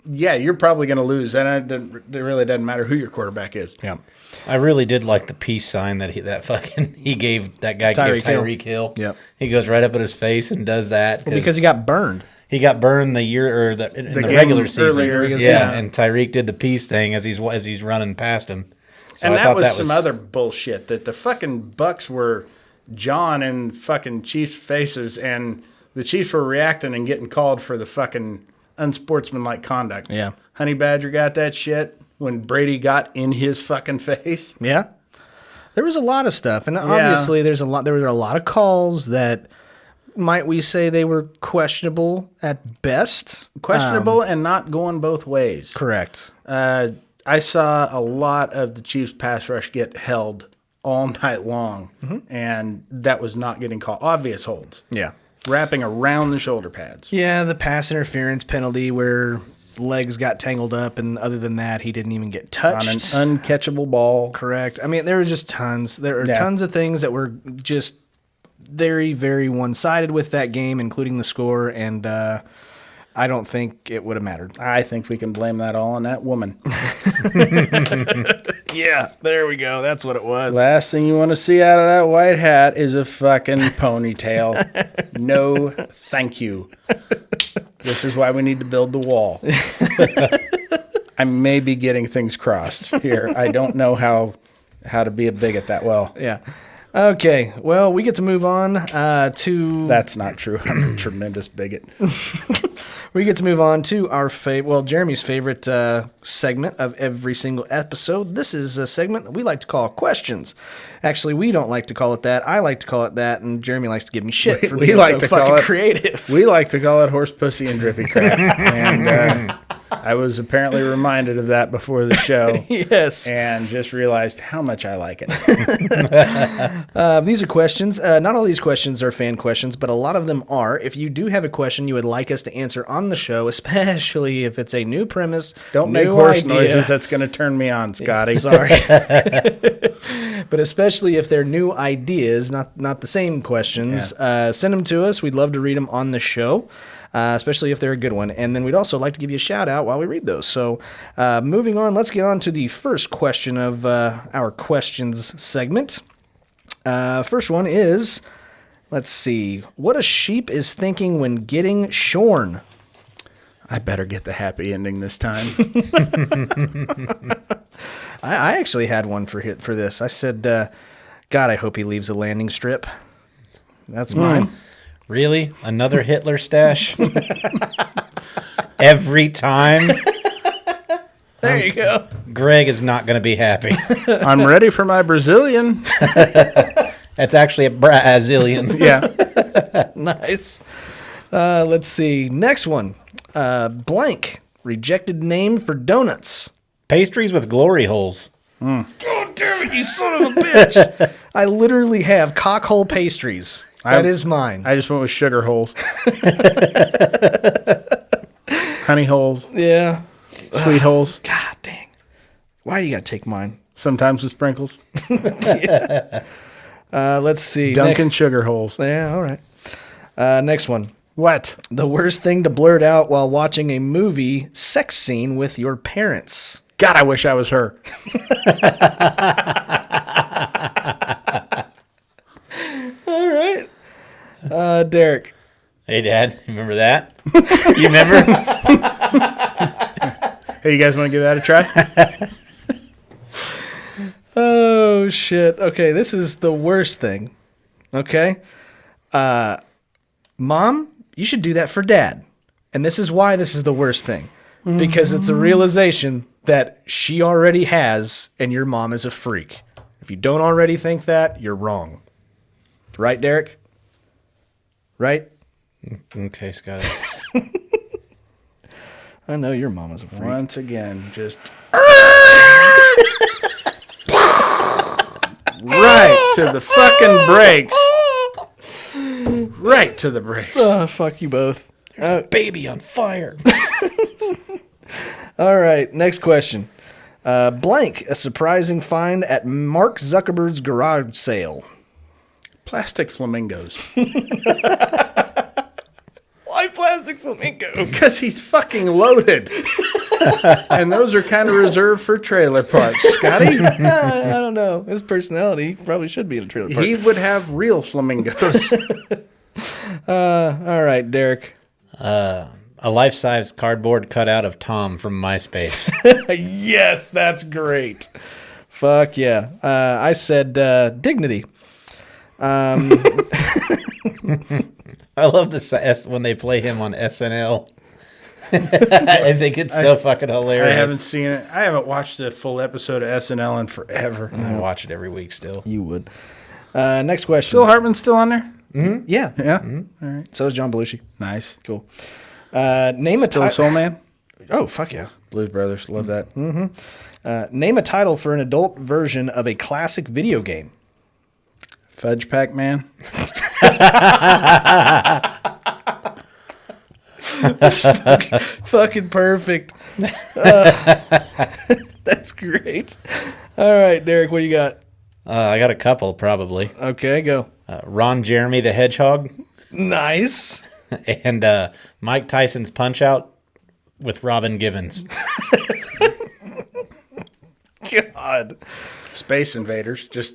you're probably going to lose. And it really doesn't matter who your quarterback is. Yeah. I really did like the peace sign that he gave that guy Tyreek Hill. Yep. He goes right up at his face and does that because he got burned. He got burned in the regular season. Yeah, and Tyreek did the peace thing as he's running past him. So and that was some other bullshit that the fucking Bucks were jawing in fucking Chiefs' faces, and the Chiefs were reacting and getting called for the fucking unsportsmanlike conduct. Yeah. Honey Badger got that shit when Brady got in his fucking face. Yeah. There was a lot of stuff, and obviously there were a lot of calls that might we say they were questionable at best. Questionable and not going both ways. Correct. I saw a lot of the Chiefs pass rush get held all night long, and that was not getting called. Obvious holds. Yeah. Wrapping around the shoulder pads. Yeah, the pass interference penalty where legs got tangled up, and other than that, he didn't even get touched. On an uncatchable ball. Correct. I mean, there were just tons. There are tons of things that were just very, very one-sided with that game, including the score, and I don't think it would have mattered. I think we can blame that all on that woman. Yeah, there we go. That's what it was. Last thing you want to see out of that white hat is a fucking ponytail. No, thank you. This is why we need to build the wall. I may be getting things crossed here. I don't know how to be a bigot that well. Yeah. Okay. Well, we get to move on to... That's not true. I'm a tremendous bigot. We get to move on to our Jeremy's favorite segment of every single episode. This is a segment that we like to call Questions. Actually, we don't like to call it that. I like to call it that, and Jeremy likes to give me shit for being so fucking creative. We like to call it horse pussy and drippy crap. And I was apparently reminded of that before the show. Yes. And just realized how much I like it. These are questions. Not all these questions are fan questions, but a lot of them are. If you do have a question you would like us to answer on the show, especially if it's a new premise, don't make horse noises. That's going to turn me on, Scotty. Sorry. But especially if they're new ideas, not the same questions, send them to us. We'd love to read them on the show. Especially if they're a good one. And then we'd also like to give you a shout out while we read those. So moving on, let's get on to the first question of our questions segment. First one is, let's see, what a sheep is thinking when getting shorn. I better get the happy ending this time. I actually had one for this. I said, God, I hope he leaves a landing strip. That's mine. Really? Another Hitler stash? Every time? There you go. Greg is not going to be happy. I'm ready for my Brazilian. That's actually a Brazilian. Yeah. Nice. Let's see. Next one. Blank. Rejected name for donuts. Pastries with glory holes. God damn it, you son of a bitch. I literally have cockhole pastries. That is mine. I just went with sugar holes. Honey holes. Yeah. Sweet holes. God dang. Why do you got to take mine? Sometimes with sprinkles. Let's see. Dunkin' sugar holes. Yeah, all right. Next one. What? The worst thing to blurt out while watching a movie sex scene with your parents. God, I wish I was her. All right. Derrick. Hey, Dad, remember that? You remember? Hey, you guys want to give that a try? Oh, shit. Okay, this is the worst thing. Okay? Mom, you should do that for Dad. And this is why this is the worst thing. Because it's a realization that she already has, and your mom is a freak. If you don't already think that, you're wrong. Right, Derrick? Right? Okay, Scotty. I know your mom is a freak. Once again, just right to the fucking brakes. Right to the brakes. Oh, fuck you both. Baby on fire. All right, next question. Blank, a surprising find at Mark Zuckerberg's garage sale. Plastic flamingos. Why plastic flamingo? Because he's fucking loaded. And those are kind of reserved for trailer parks. Scotty? I don't know. His personality probably should be in a trailer park. He would have real flamingos. All right, Derrick. A life-size cardboard cutout of Tom from MySpace. Yes, that's great. Fuck yeah. I said dignity. I love this when they play him on SNL. I think it's so fucking hilarious. I haven't seen it. I haven't watched a full episode of SNL in forever. I watch it every week still. You would. Next question. Phil Hartman's still on there? Yeah. Yeah. Mm-hmm. All right. So is John Belushi. Nice. Cool. Name a Still title. Soul Man? Oh, fuck yeah. Blues Brothers. Love that. Name a title for an adult version of a classic video game. Fudge Pack Man. Fucking perfect. That's great. All right, Derrick, what do you got? I got a couple, probably. Okay, go. Ron Jeremy the Hedgehog Nice. and Mike Tyson's Punch-Out with Robin Givens. God. Space Invaders. Just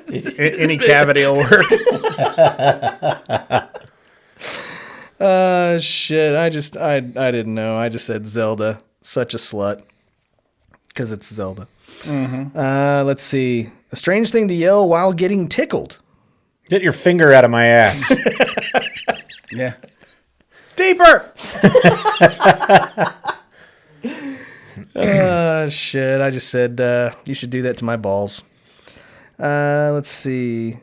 any cavity will work. Shit. I didn't know. I just said Zelda. Such a slut. Because it's Zelda. Let's see. A strange thing to yell while getting tickled. Get your finger out of my ass. Yeah. Deeper! Shit. I just said you should do that to my balls. Let's see.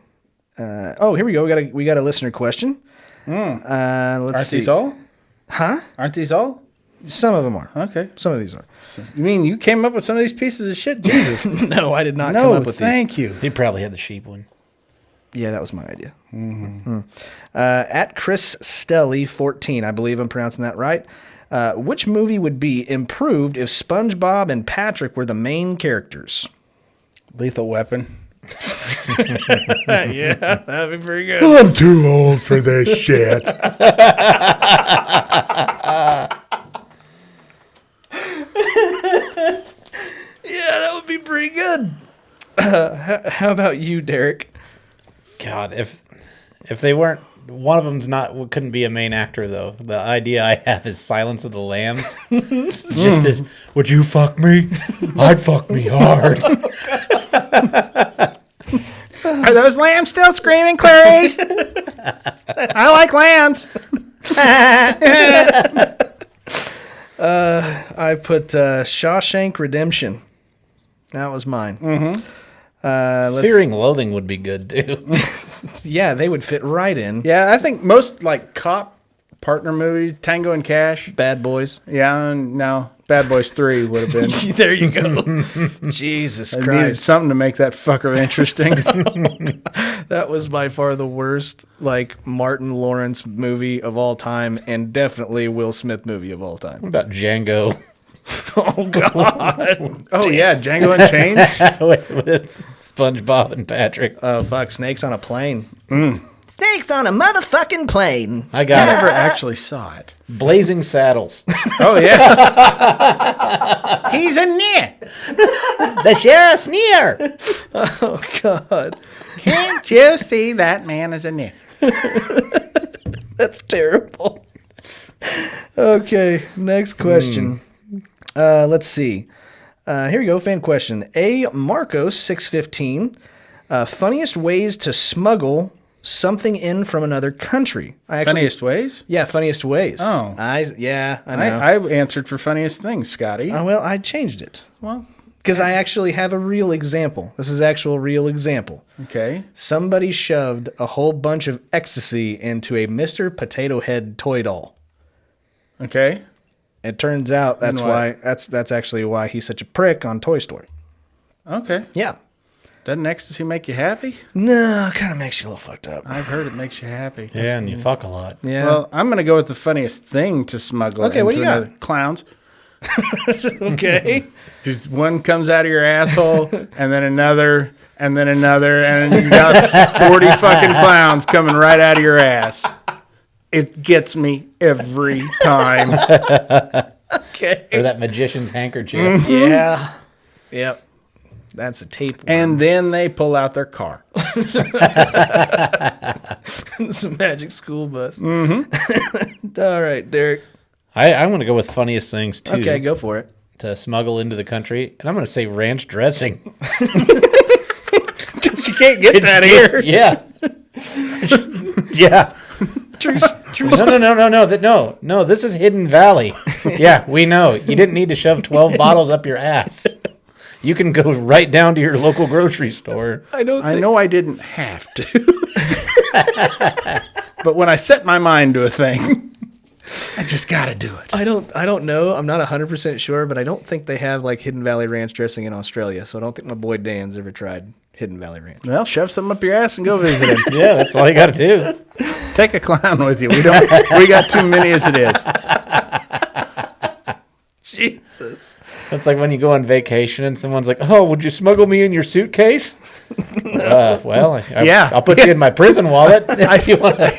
Oh, here we go. We got a listener question. Let's Aren't see. these all? Huh? Aren't these all? Some of them are. Okay. Some of these are. You mean you came up with some of these pieces of shit? Jesus. No, I did not come No, up with thank you. He probably had the sheep one. these. Yeah, that was my idea. At Chris Stelly 14, I believe I'm pronouncing that right. Which movie would be improved if SpongeBob and Patrick were the main characters? Lethal Weapon. Yeah, that'd be pretty good. I'm too old for this shit. Yeah, that would be pretty good. How about you, Derek? God, if they weren't, one of them's not, couldn't be a main actor though. The idea I have is Silence of the Lambs. It's just as, would you fuck me? I'd fuck me hard. Are those lambs still screaming, Clarice? I like lambs. I put Shawshank Redemption. That was mine. Mm-hmm. Fearing Loathing would be good too. Yeah, they would fit right in. Yeah, I think most like cop partner movies, Tango and Cash. Bad Boys. Yeah, no, Bad Boys 3 would have been. There you go. Jesus I needed Christ. something to make that fucker interesting. That was by far the worst, like, Martin Lawrence movie of all time, and definitely Will Smith movie of all time. What about Django? Oh, God. Oh, yeah, Django Unchained. with SpongeBob and Patrick. Oh, fuck. Snakes on a plane. Snakes on a motherfucking plane. I I got never it. actually saw it. Blazing Saddles. Oh, yeah. He's a net. The sheriff's near. Oh, God. Can't you see that man is a net? That's terrible. Okay, next question. Let's see. Here we go. Fan question. A. Marcos 615. Funniest ways to smuggle something in from another country. Funniest ways? Yeah, funniest ways. Oh. I know. I answered for funniest things, Scotty. Well, I changed it Well, because I actually have a real example. This is actual real example. okay. Somebody shoved a whole bunch of ecstasy into a Mr. Potato Head toy doll. Okay. It turns out that's And why what? that's actually why he's such a prick on Toy Story. Okay. Yeah. Doesn't ecstasy make you happy? No, kind of makes you a little fucked up. I've heard it makes you happy. Yeah, and you fuck a lot. Yeah. Well, I'm going to go with the funniest thing to smuggle. Okay, what do into you got? another- Clowns. okay. Just one comes out of your asshole, and then another, and then another, and you got 40 fucking clowns coming right out of your ass. It gets me every time. Okay. Or that magician's handkerchief. Yeah. Yep. That's a tapeworm. And then they pull out their car. it's a magic school bus. Mm-hmm. All right, Derek. I'm going to go with funniest things too. Okay, go for it. To smuggle into the country. And I'm going to say ranch dressing. You can't get that here. Yeah. Yeah. True. No. This is Hidden Valley. Yeah, we know. You didn't need to shove 12 bottles up your ass. You can go right down to your local grocery store. I know I didn't have to. But when I set my mind to a thing, I just got to do it. I don't know. I'm not 100% sure, but I don't think they have like Hidden Valley Ranch dressing in Australia. So I don't think my boy Dan's ever tried Hidden Valley Ranch. Well, shove something up your ass and go visit him. Yeah, that's all you got to do. Take a clown with you. We got too many as it is. Jesus. That's like when you go on vacation and someone's like, "Oh, would you smuggle me in your suitcase?" Well, Yeah. I'll put you in my prison wallet if you want to.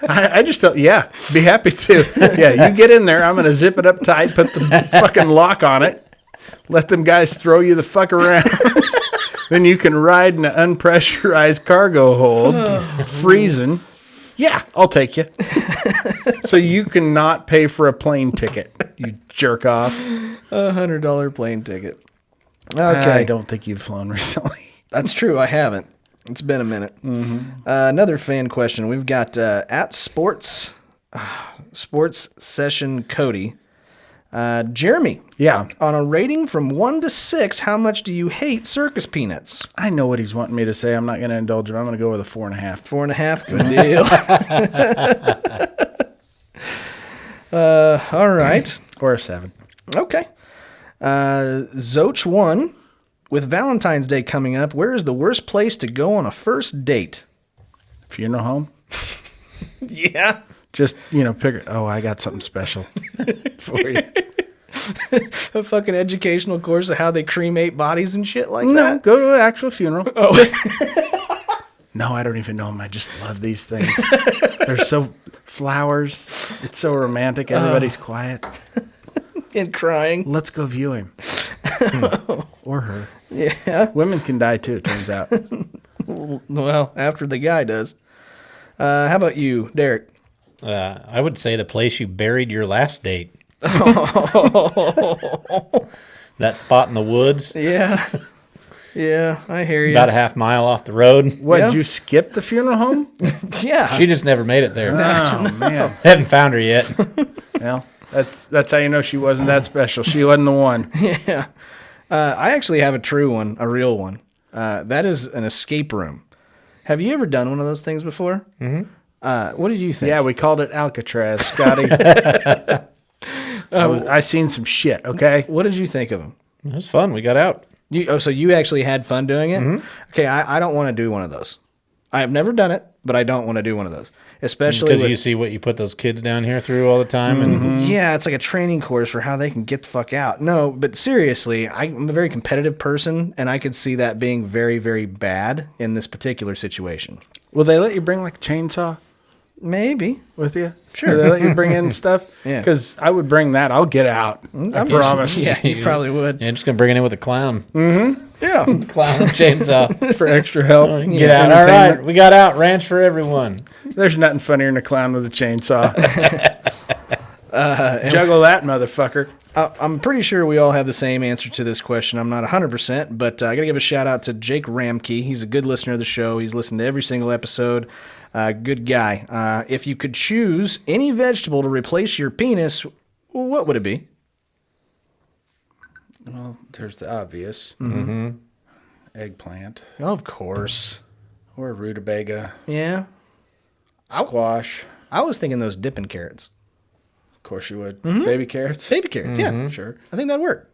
I just thought, yeah, be happy to. Yeah, you get in there. I'm going to zip it up tight, put the fucking lock on it, let them guys throw you the fuck around. Then you can ride in an unpressurized cargo hold, freezing. Yeah, I'll take you. So you cannot pay for a plane ticket, you jerk off. $100 plane ticket. Okay. I don't think you've flown recently. That's true. I haven't. It's been a minute. Mm-hmm. Another fan question. We've got at sports session Cody. Jeremy. Yeah. On a rating from 1 to 6, how much do you hate circus peanuts? I know what he's wanting me to say. I'm not going to indulge him. I'm going to go with a 4.5. 4.5. Good deal. All right. Or a 7. Okay. Zoch1. With Valentine's Day coming up, where is the worst place to go on a first date? Funeral home? Yeah. Just, pick it. Oh, I got something special for you. A fucking educational course of how they cremate bodies and shit like No, that? go to an actual funeral. Oh. No, I don't even know them. I just love these things. They're so flowers. It's so romantic. Everybody's quiet. And crying. Let's go view him. Or her. Yeah. Women can die too, it turns out. Well, after the guy does. How about you, Derrick? I would say the place you buried your last date. That spot in the woods, Yeah. Yeah, I hear you. about a half mile off the road. What, Yeah. did you skip the funeral home? Yeah. She just never made it there. Oh, man. Haven't found her yet. Well, that's how you know she wasn't that special. She wasn't the one. Yeah. I actually have a true one, a real one. That is an escape room. Have you ever done one of those things before? Mm-hmm. What did you think? Yeah, we called it Alcatraz, Scotty. I seen some shit, okay? What did you think of them? It was fun. We got out. So you actually had fun doing it? Mm-hmm. Okay, I don't want to do one of those. I have never done it, but I don't want to do one of those. Especially Because with, you see what you put those kids down here through all the time. And yeah, it's like a training course for how they can get the fuck out. No, but seriously, I'm a very competitive person, and I could see that being very, very bad in this particular situation. Will they let you bring like a chainsaw Maybe. with you? Sure. Do they let you bring in stuff? Yeah. Because I would bring that. I'll get out. I promise. Yeah, you probably would. Yeah, just going to bring it in with a clown. Yeah. Clown chainsaw. For extra help. Get out. All right. We got out. Ranch for everyone. There's nothing funnier than a clown with a chainsaw. Juggle that, motherfucker. I'm pretty sure we all have the same answer to this question. I'm not 100%, but I got to give a shout out to Jake Ramke. He's a good listener of the show. He's listened to every single episode. Good guy. If you could choose any vegetable to replace your penis, what would it be? Well, there's the obvious. Eggplant. Of course. Or rutabaga. Yeah. Squash. I was thinking those dipping carrots. Of course you would. Baby carrots? Baby carrots, yeah. Sure. I think that'd work.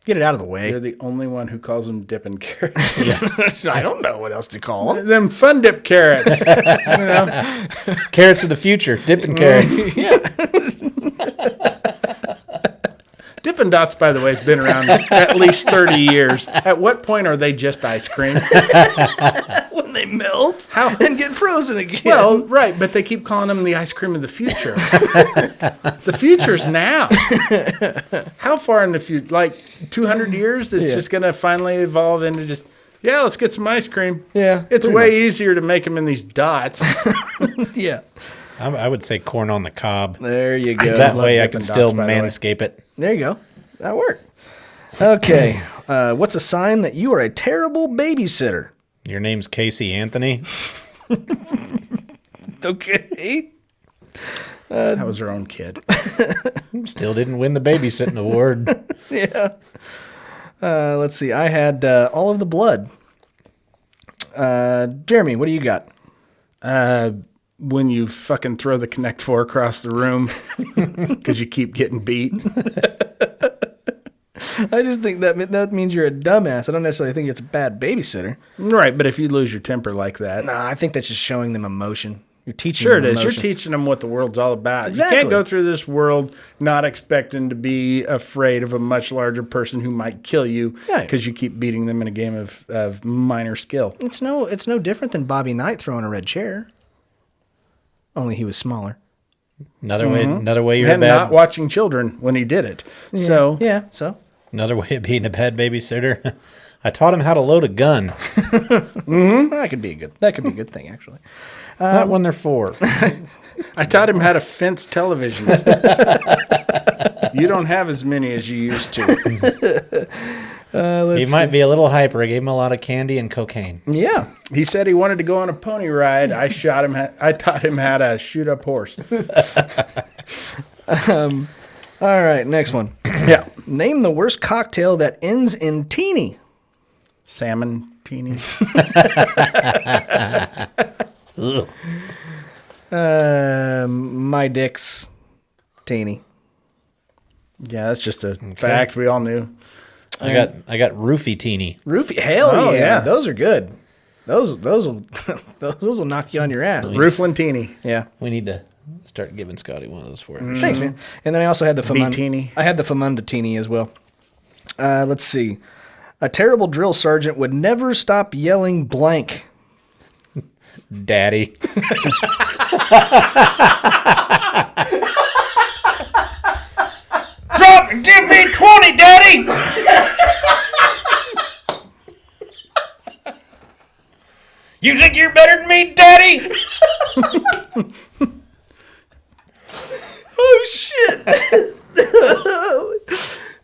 Get it out of the way. You're the only one who calls them dipping carrots. I don't know what else to call them. Them fun dip carrots. You know? Carrots of the future. Dipping carrots. Dippin' Dots, by the way, has been around at least 30 years. At what point are they just ice cream? When they melt and get frozen again. Well, right, but they keep calling them the ice cream of the future. The future's now. How far in the future? Like 200 years? It's just going to finally evolve into just, let's get some ice cream. Yeah, It's pretty way easier to make them in these dots. yeah. I would say corn on the cob. There you go. That love way I Dippin' can Dots, still by the way. manscape it. There you go. That worked. Okay. What's a sign that you are a terrible babysitter? Your name's Casey Anthony. Okay. That was her own kid. Still didn't win the babysitting award. Yeah. Let's see. I had all of the blood. Jeremy, what do you got? When you fucking throw the Connect 4 across the room because you keep getting beat. I just think that means you're a dumbass. I don't necessarily think it's a bad babysitter. Right, but if you lose your temper like that. Nah, I think that's just showing them emotion. You're teaching Sure it them is. You're emotion. teaching them what the world's all about. Exactly. You can't go through this world not expecting to be afraid of a much larger person who might kill you Right. because you keep beating them in a game of minor skill. It's no different than Bobby Knight throwing a red chair. Only he was smaller. Another way you're a And bad. not watching children when he did it. So Yeah, so. Another way of being a bad babysitter. I taught him how to load a gun. That could be a good thing, actually. Not when they're 4. I taught him how to fence televisions. You don't have as many as you used to. He might be a little hyper. I gave him a lot of candy and cocaine. Yeah. He said he wanted to go on a pony ride. I taught him how to shoot up horse. All right, next one. Yeah. Name the worst cocktail that ends in teeny. Salmon-tinis. My dick's teeny. Yeah, that's just a fact we all knew. I got roofie teeny. Roofie. Hell Oh, yeah. yeah. Those are good. Those will those will knock you on your ass. Rooflin-tini. Yeah. We need to Start giving Scotty one of those for him. Thanks, man. And then I also had the Beatini. I had the Famundatini as well. Let's see. A terrible drill sergeant would never stop yelling blank. Daddy. Drop and give me 20, Daddy! You think you're better than me, Daddy? Oh, shit.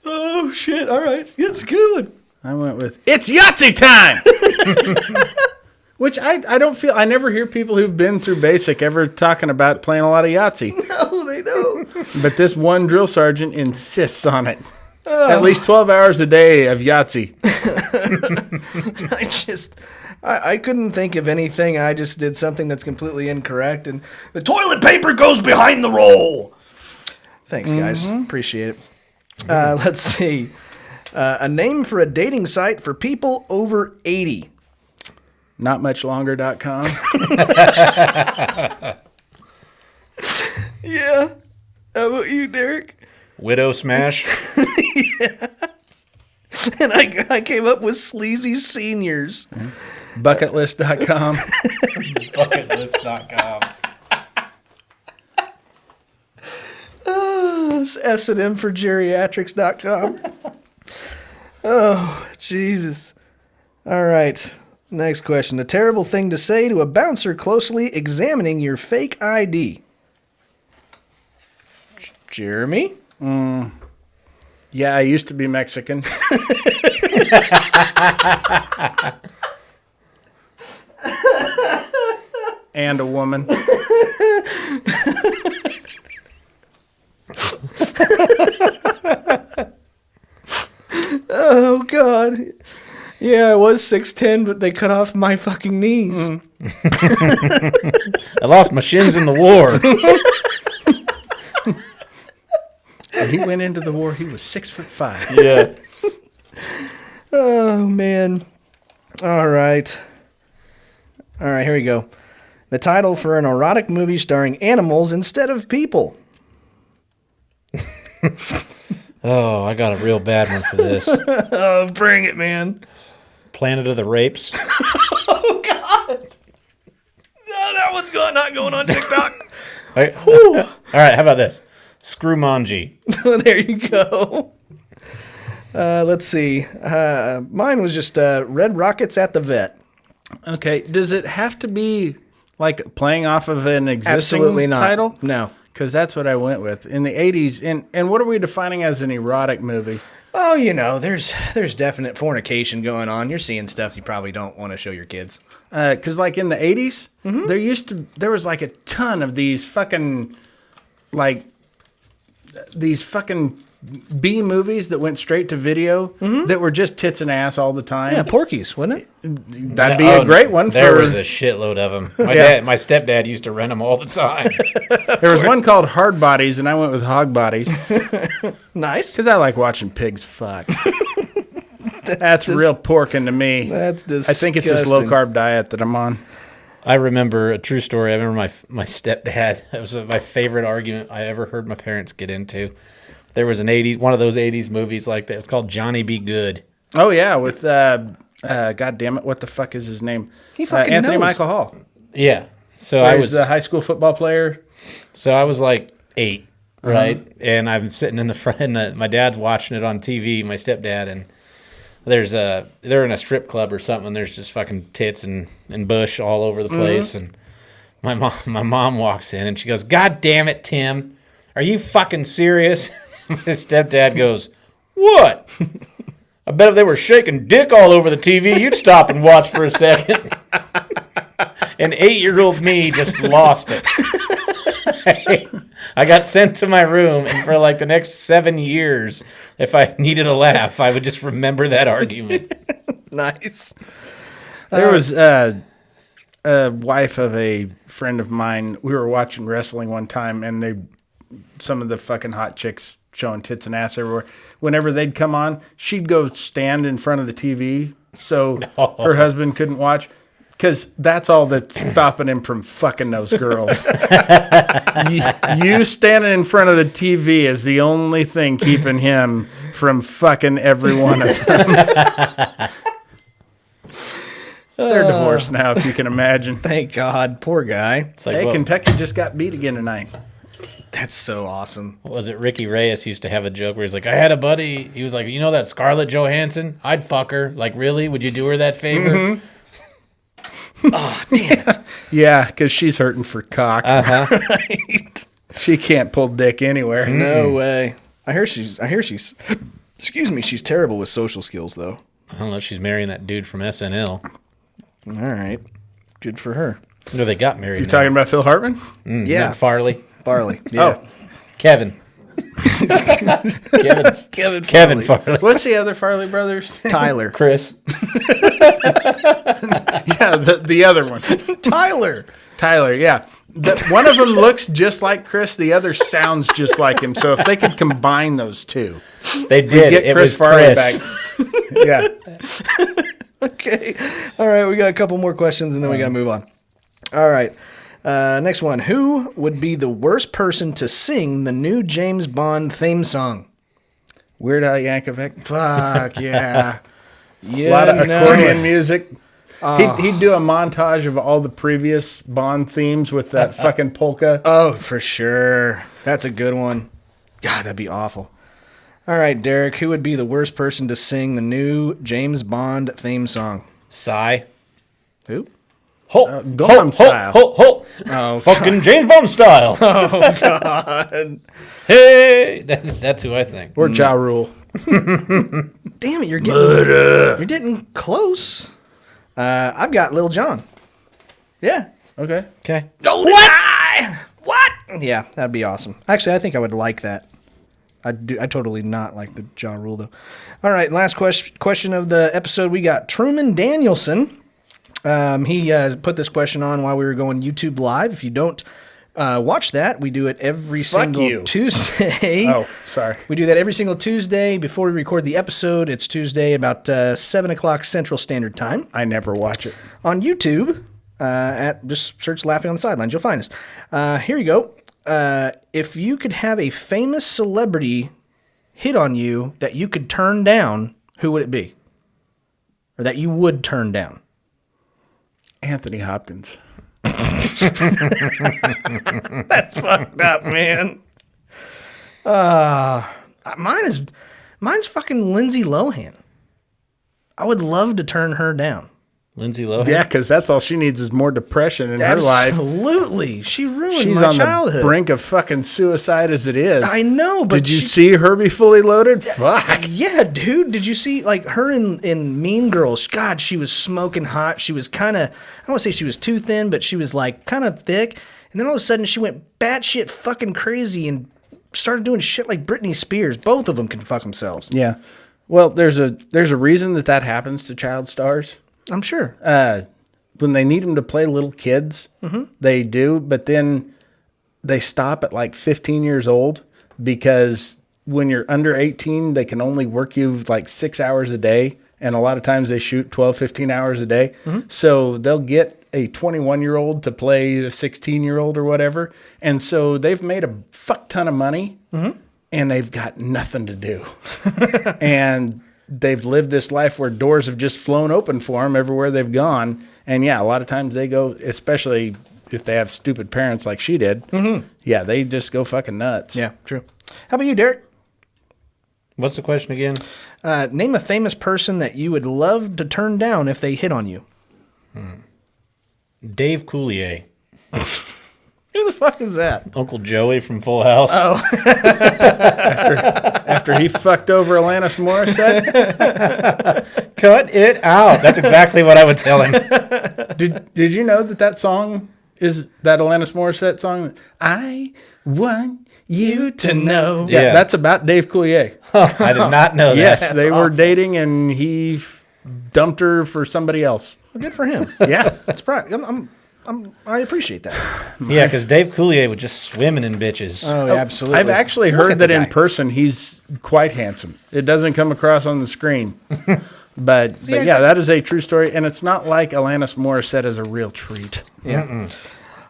Oh, shit. All right. That's a good one. I went with, it's Yahtzee time! Which I don't feel, I never hear people who've been through basic ever talking about playing a lot of Yahtzee. No, they don't. But this one drill sergeant insists on it. At least 12 hours a day of Yahtzee. I couldn't think of anything. I just did something that's completely incorrect. And the toilet paper goes behind the roll. Thanks, guys. Appreciate it. Let's see. A name for a dating site for people over 80. Notmuchlonger.com. Yeah. How about you, Derrick? Widow smash. And I came up with sleazy seniors. Bucketlist.com. Bucketlist.com. S&M for geriatrics.com. Oh, Jesus. All right. Next question. A terrible thing to say to a bouncer closely examining your fake ID. Jeremy? Yeah, I used to be Mexican. And a woman. Oh, God. Yeah, I was 6'10", but they cut off my fucking knees. I lost my shins in the war. When he went into the war, he was 6'5". Yeah. Oh, man. All right. All right, here we go. The title for an erotic movie starring animals instead of people. Oh, I got a real bad one for this. Oh, bring it, man. Planet of the Rapes. Oh, God. Oh, that one's not going on TikTok. All right, how about this? Screw Manji. There you go. Let's see. Mine was just Red Rockets at the Vet. Okay, does it have to be like playing off of an existing Absolutely not. title? No. Because that's what I went with. In the 80s, and what are we defining as an erotic movie? Oh, there's definite fornication going on. You're seeing stuff you probably don't want to show your kids. Because like in the 80s, there was like a ton of these fucking B movies that went straight to video that were just tits and ass all the time. Yeah, Porky's, wasn't it? That'd be a great one. There was a shitload of them. My stepdad used to rent them all the time. There was one called Hard Bodies, and I went with Hog Bodies. Nice. Because I like watching pigs fuck. That's real porking to me. That's disgusting. I think it's this low carb diet that I'm on. I remember a true story. I remember my stepdad. It was my favorite argument I ever heard my parents get into. There was one of those 80s movies like that. It's called Johnny Be Good. Oh, yeah, with, God damn it, what the fuck is his name? He fucking Anthony knows. Michael Hall. Yeah. So I I was was the high school football player. So I was like 8, right? And I'm sitting in the front, my dad's watching it on TV, my stepdad, and they're in a strip club or something, and there's just fucking tits and bush all over the place, and my mom walks in, and she goes, "God damn it, Tim, are you fucking serious?" My stepdad goes, "What? I bet if they were shaking dick all over the TV, you'd stop and watch for a second." And 8-year-old me just lost it. I got sent to my room, and for like the next 7 years, if I needed a laugh, I would just remember that argument. Nice. There was a wife of a friend of mine. We were watching wrestling one time, and some of the fucking hot chicks showing tits and ass everywhere. Whenever they'd come on, she'd go stand in front of the TV so her husband couldn't watch. Because that's all that's stopping him from fucking those girls. you standing in front of the TV is the only thing keeping him from fucking every one of them. They're divorced now, if you can imagine. Thank God. Poor guy. It's like, Hey, what, Kentucky just got beat again tonight. That's so awesome. what was it? Ricky Reyes used to have a joke where he's like, I had a buddy. He was like, you know that Scarlett Johansson? I'd fuck her. Like, really? Would you do her that favor? Mm-hmm. Oh, damn it. Yeah, because she's hurting for cock. Right. She can't pull dick anywhere. No way. I hear she's excuse me, she's terrible with social skills though. I don't know. She's marrying that dude from SNL. All right. Good for her. No, they got married. You talking about Phil Hartman? Yeah. Matt Farley. Farley. Yeah. Oh, Kevin. Kevin Farley. what's the other Farley brothers? Tyler. Chris. Yeah, the other one. Tyler. Tyler, yeah. One of them looks just like Chris. The other sounds just like him. So if they could combine those two, They did. get It Chris was Farley Chris. back. Yeah. Okay. All right. We got a couple more questions and then we got to move on. All right. Next one. Who would be the worst person to sing the new James Bond theme song? Weird Al Yankovic. Fuck yeah. Yeah. A lot of accordion music. He'd do a montage of all the previous Bond themes with that fucking polka. Oh, for sure. That's a good one. God, that'd be awful. All right, Derek, who would be the worst person to sing the new James Bond theme song? Sigh. Who? Gollum style. Oh, Fucking James Bond style. oh God. Hey. That's who I think. Or Ja Rule. Damn it, you're getting close. I've got Lil Jon. Ja. Okay. Okay. Golden Eye! What? Yeah, that'd be awesome. Actually, I think I would like that. I totally not like the Ja Rule, though. All right, last question of the episode. We got Truman Danielson. He put this question on while we were going YouTube Live. If you don't watch that, we do it every single Tuesday. Oh, sorry. We do that every single Tuesday before we record the episode. It's Tuesday about 7 o'clock Central Standard Time. I never watch it. On YouTube, just search Laughing on the Sidelines. You'll find us. Here you go. If you could have a famous celebrity hit on you that you could turn down, who would it be? Or that you would turn down? Anthony Hopkins. That's fucked up, man. Mine's fucking Lindsay Lohan. I would love to turn her down. Lindsay Lohan. Yeah, because that's all she needs is more depression in her life. Absolutely. She ruined She's my on childhood. the brink of fucking suicide as it is. I know, but Did you see her be fully loaded? Fuck. Yeah, dude. Did you see like her in Mean Girls? God, she was smoking hot. She was kind of, I don't want to say she was too thin, but she was like kind of thick. And then all of a sudden she went batshit fucking crazy and started doing shit like Britney Spears. Both of them can fuck themselves. Yeah. Well, there's a reason that happens to child stars. I'm sure. When they need them to play little kids, they do, but then they stop at like 15 years old because when you're under 18, they can only work you like 6 hours a day. And a lot of times they shoot 12, 15 hours a day. So they'll get a 21-year-old to play a 16-year-old or whatever. And so they've made a fuck ton of money and they've got nothing to do. And they've lived this life where doors have just flown open for them everywhere they've gone. And yeah, a lot of times they go, especially if they have stupid parents like she did. Yeah, they just go fucking nuts. Yeah, true. How about you, Derek? What's the question again? Name a famous person that you would love to turn down if they hit on you. Dave Coulier. Who the fuck is that? Uncle Joey from Full House. Oh. After he fucked over Alanis Morissette. Cut it out. That's exactly what I would tell him. Did you know that song is that Alanis Morissette song? I want you to know. Yeah. That's about Dave Coulier. I did not know that. Yes, they were dating and he dumped her for somebody else. Well, good for him. Yeah. That's right. I'm I appreciate that. Yeah, because Dave Coulier was just swimming in bitches. Oh, absolutely. I've actually Look heard at the that in guy. person he's quite handsome. It doesn't come across on the screen. But yeah, yeah, that is a true story. And it's not like Alanis Morissette is a real treat. Yeah.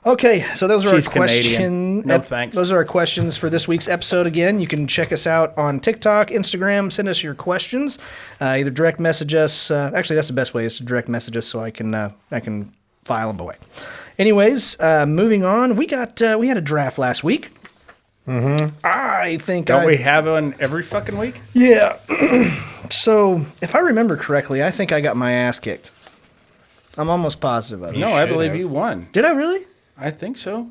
Okay, so those are She's our Canadian. No thanks. Those are our questions for this week's episode. Again, you can check us out on TikTok, Instagram. Send us your questions. Either direct message us. Actually, that's the best way is to direct message us so I can file them away. Anyways, moving on. We had a draft last week. Mm-hmm. I think Don't we have one every fucking week? Yeah. So, if I remember correctly, I think I got my ass kicked. I'm almost positive of it. No, I should believe have. you won. Did I really? I think so.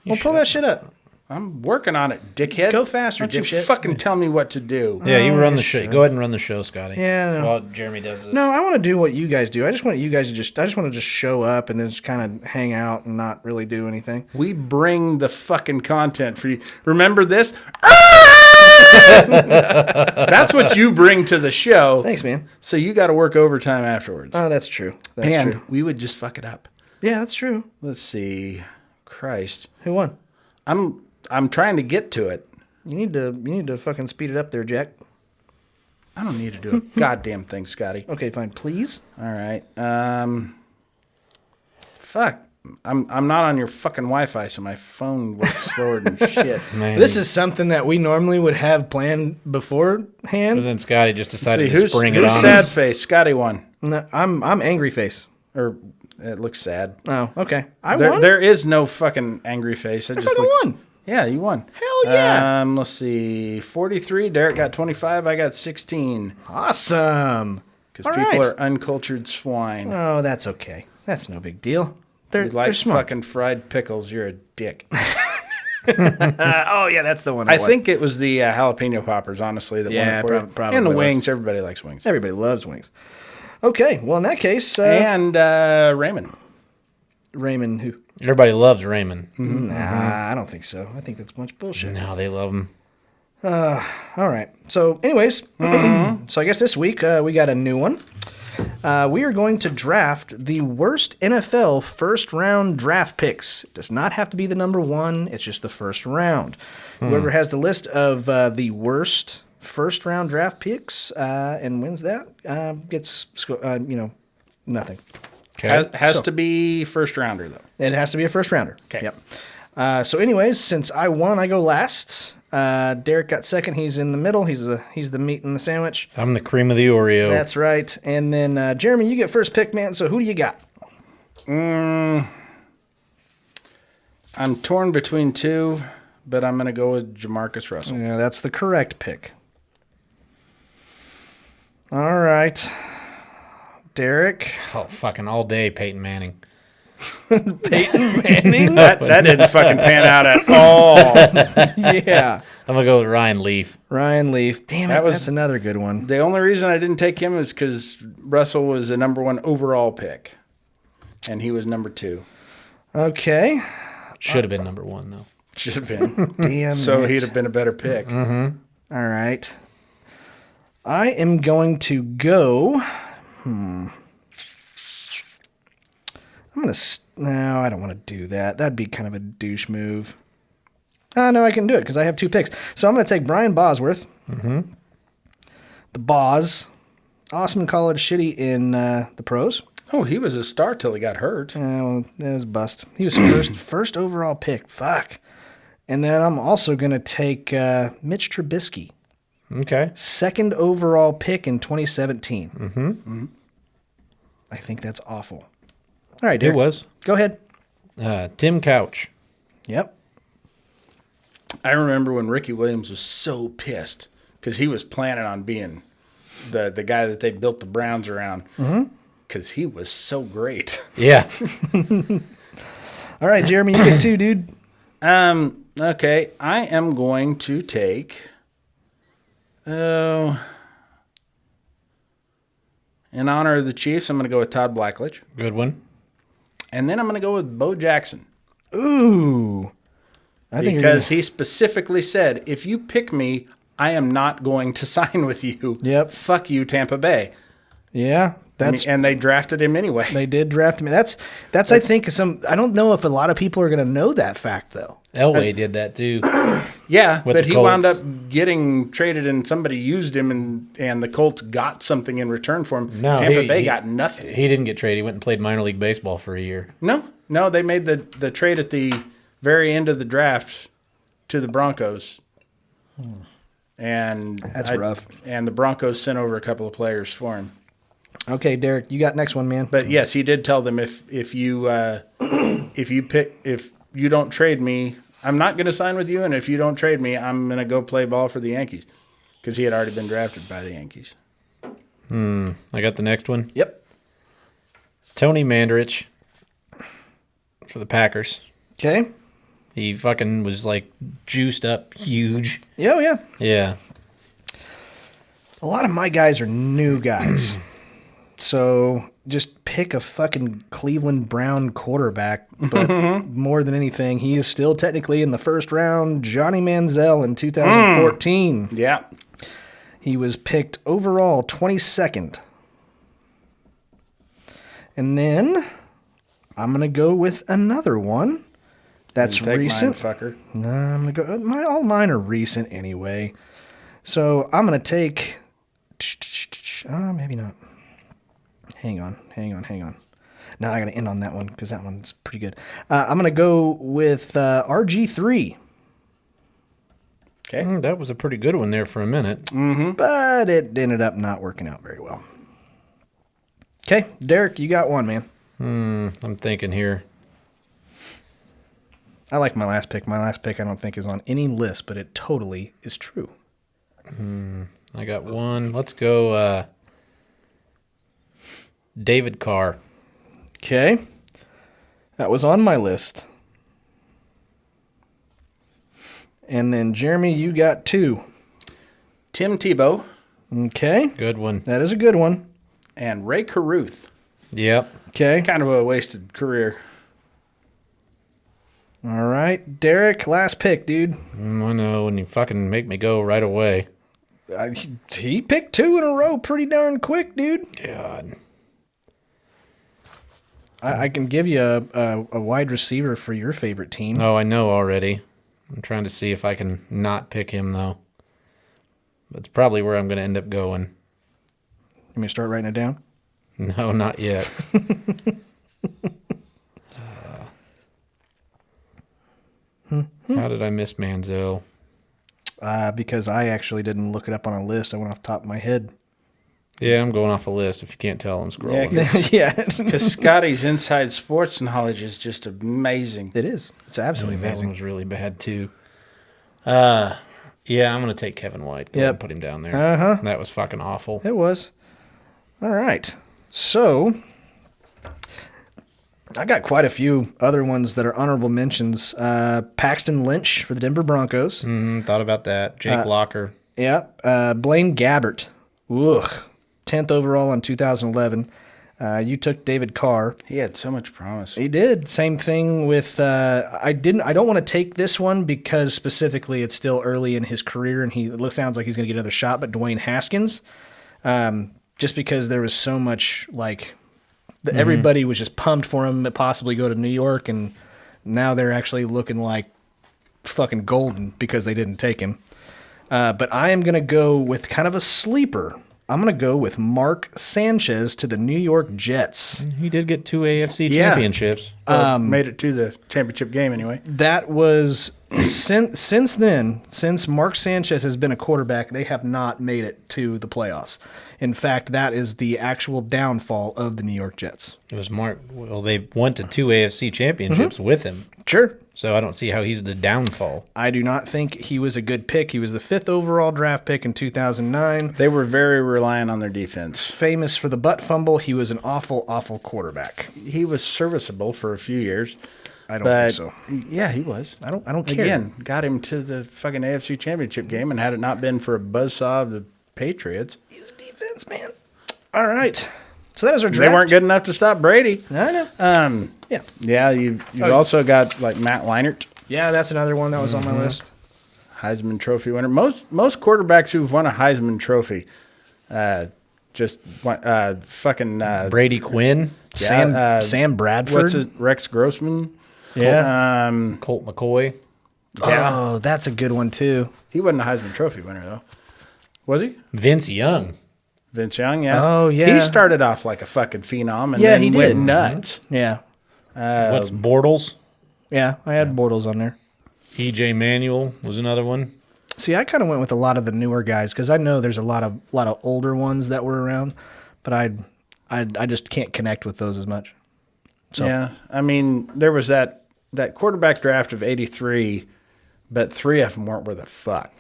Well, pull that shit up. I'm working on it, dickhead. Go faster, Don't you dipshit. fucking tell me what to do. Yeah, you run the show. Go ahead and run the show, Scotty. Yeah, no. While Jeremy does it. No, I want to do what you guys do. I just want you guys to I just want to just show up and then just kind of hang out and not really do anything. We bring the fucking content for you. Remember this? That's what you bring to the show. Thanks, man. So you got to work overtime afterwards. Oh, that's true. That's and true. we would just fuck it up. Yeah, that's true. Let's see. Christ. Who won? I'm trying to get to it. You need to fucking speed it up there, Jack. I don't need to do a goddamn thing, Scotty. Okay, fine. Please. All right. Fuck. I'm not on your fucking Wi-Fi, so my phone works slower than shit. Man. This is something that we normally would have planned But beforehand. then Scotty just decided See, to spring it who's on sad us. face? Scotty won. No, I'm angry face. Or it looks sad. Oh, okay. I won. There is no fucking angry face. It just fucking looks, won. Yeah, you won. Hell yeah. Let's see. 43. Derrick got 25. I got 16. Awesome. Because All people right. are uncultured swine. Oh, that's okay. That's no big deal. They're You like smart. fucking fried pickles. You're a dick. Oh yeah, that's the one. I think it was the jalapeno poppers, honestly, that Yeah, won it for you. probably And the was. wings. Everybody likes wings. everybody loves wings. Okay, well in that case, And Raymond. Raymond, who? Everybody loves Raymond. Nah, I don't think so. I think that's a bunch of bullshit. No, they love him. All right. So, anyways, so I guess this week we got a new one. We are going to draft the worst NFL first round draft picks. It does not have to be the number one. It's just the first round. Whoever has the list of the worst first round draft picks and wins that gets nothing. Okay. Has to be first rounder, though. It has to be a first rounder. Okay. Yep. So, anyways, since I won, I go last. Derrick got second. He's in the middle. He's the meat in the sandwich. I'm the cream of the Oreo. That's right. And then Jeremy, you get first pick, man. So who do you got? I'm torn between two, but I'm going to go with Jamarcus Russell. Yeah, that's the correct pick. All right, Derrick. Oh, fucking all day, Peyton Manning. Manning. That didn't fucking pan out at all. Yeah, I'm going to go with Ryan Leaf. Ryan Leaf. Damn it, that's another good one. The only reason I didn't take him is because Russell was the number one overall pick, and he was number two. Okay. Should have been number one, though. Should have been. Damn. So it. he'd have been a better pick. All right. I am going to go. No, I don't want to do that. That'd be kind of a douche move. No, I can do it because I have two picks. So I'm going to take Brian Bosworth. Mm-hmm. The Boz. Awesome in college, shitty in the pros. Oh, he was a star till he got hurt. Well, that was a bust. He was first overall pick. Fuck. And then I'm also going to take Mitch Trubisky. Okay. Second overall pick in 2017. Mm-hmm. I think that's awful. All right, Derek. It was. Go ahead. Tim Couch. Yep. I remember when Ricky Williams was so pissed because he was planning on being the guy that they built the Browns around because he was so great. Yeah. All right, Jeremy, you get two, dude. Okay, I am going to take. In honor of the Chiefs, I'm going to go with Todd Blackledge. Good one. And then I'm going to go with Bo Jackson. Ooh. Because he specifically said, if you pick me, I am not going to sign with you. Yep. Fuck you, Tampa Bay. Yeah. And they drafted him anyway. They did draft him. That's I think I don't know if a lot of people are going to know that fact though. Elway did that too. Yeah, with but the he wound up Colts. getting traded, and somebody used him, and the Colts got something in return for him. No, Tampa Bay got nothing. He didn't get traded. He went and played minor league baseball for a year. No, they made the trade at the very end of the draft to the Broncos. And That's rough. And the Broncos sent over a couple of players for him. Okay, Derek, you got next one, man. But yes, he did tell them if you don't trade me, I'm not going to sign with you, and if you don't trade me, I'm going to go play ball for the Yankees, because he had already been drafted by the Yankees. I got the next one. Yep. Tony Mandarich for the Packers. Okay. He fucking was like juiced up huge. Yeah. Yeah. A lot of my guys are new guys. So just pick a fucking Cleveland Brown quarterback. But more than anything, he is still technically in the first round. Johnny Manziel in 2014. Yeah. He was picked overall 22nd. And then I'm going to go with another one that's recent. Mine, fucker. No, I'm going to go. All mine are recent anyway. So I'm going to take. Maybe not. Hang on. Now I got to end on that one because that one's pretty good. I'm going to go with RG3. Okay. That was a pretty good one there for a minute. Mm-hmm. But it ended up not working out very well. Okay, Derek, you got one, man. I'm thinking here. I like my last pick. My last pick I don't think is on any list, but it totally is true. I got one. Let's go David Carr. Okay. That was on my list. And then, Jeremy, you got two. Tim Tebow Okay. Good one. That is a good one. and Ray Caruth. Yep. Okay. Kind of a wasted career. All right. Derek, last pick, dude. I know, and you fucking make me go right away. He picked two in a row pretty darn quick, dude. God. I can give you a wide receiver for your favorite team. Oh, I know already. I'm trying to see if I can not pick him, though. That's probably where I'm going to end up going. You may start writing it down. No, not yet. How did I miss Manziel? Because I actually didn't look it up on a list. I went off the top of my head. Yeah, I'm going off a list. If you can't tell, I'm scrolling. Yeah. Because Scotty's inside sports knowledge is just amazing. It is. It's absolutely That one amazing. was really bad, too. Yeah, I'm going to take Kevin White. Go ahead and put him down there. Uh-huh. That was fucking awful. It was. All right. So, I got quite a few other ones that are honorable mentions. Paxton Lynch for the Denver Broncos. Thought about that. Jake Locker. Yeah. Blaine Gabbert. Ugh. 10th overall in 2011. You took David Carr. He had so much promise. He did. Same thing with I don't want to take this one because specifically it's still early in his career and sounds like he's going to get another shot, but Dwayne Haskins, just because there was so much everybody was just pumped for him to possibly go to New York, and now they're actually looking like fucking golden because they didn't take him. But I am going to go with kind of a sleeper. I'm going to go with Mark Sanchez to the New York Jets. He did get 2 AFC championships. Made it to the championship game anyway. That was since then, since Mark Sanchez has been a quarterback, they have not made it to the playoffs. In fact, that is the actual downfall of the New York Jets. It was Mark. Well, they went to 2 AFC championships with him. Sure. So I don't see how he's the downfall. I do not think he was a good pick. He was the 5th overall draft pick in 2009. They were very reliant on their defense. Famous for the butt fumble. He was an awful, awful quarterback. He was serviceable for a few years. I don't think so. Yeah, he was. I don't care. Again, got him to the fucking AFC championship game, and had it not been for a buzzsaw of the Patriots, He was a defense man. All right. So that was our draft. they weren't good enough to stop Brady. I know. Yeah. Yeah, you've also got like Matt Leinart, Yeah, that's another one that was on my list. Heisman Trophy winner. Most quarterbacks who've won a Heisman Trophy Just fucking Brady Quinn, Sam Bradford. Rex Grossman. Yeah. Colt McCoy. Yeah. Oh, that's a good one too. He wasn't a Heisman Trophy winner though, was he? Vince Young. Vince Young, yeah. Oh, yeah. He started off like a fucking phenom and Yeah, then he went did. nuts. Yeah. What's Bortles? Yeah, I had Bortles on there. E.J. Manuel was another one. See, I kind of went with a lot of the newer guys because I know there's a lot of older ones that were around, but I just can't connect with those as much. So. Yeah, I mean, there was that quarterback draft of '83, but 3 of them weren't worth a fuck.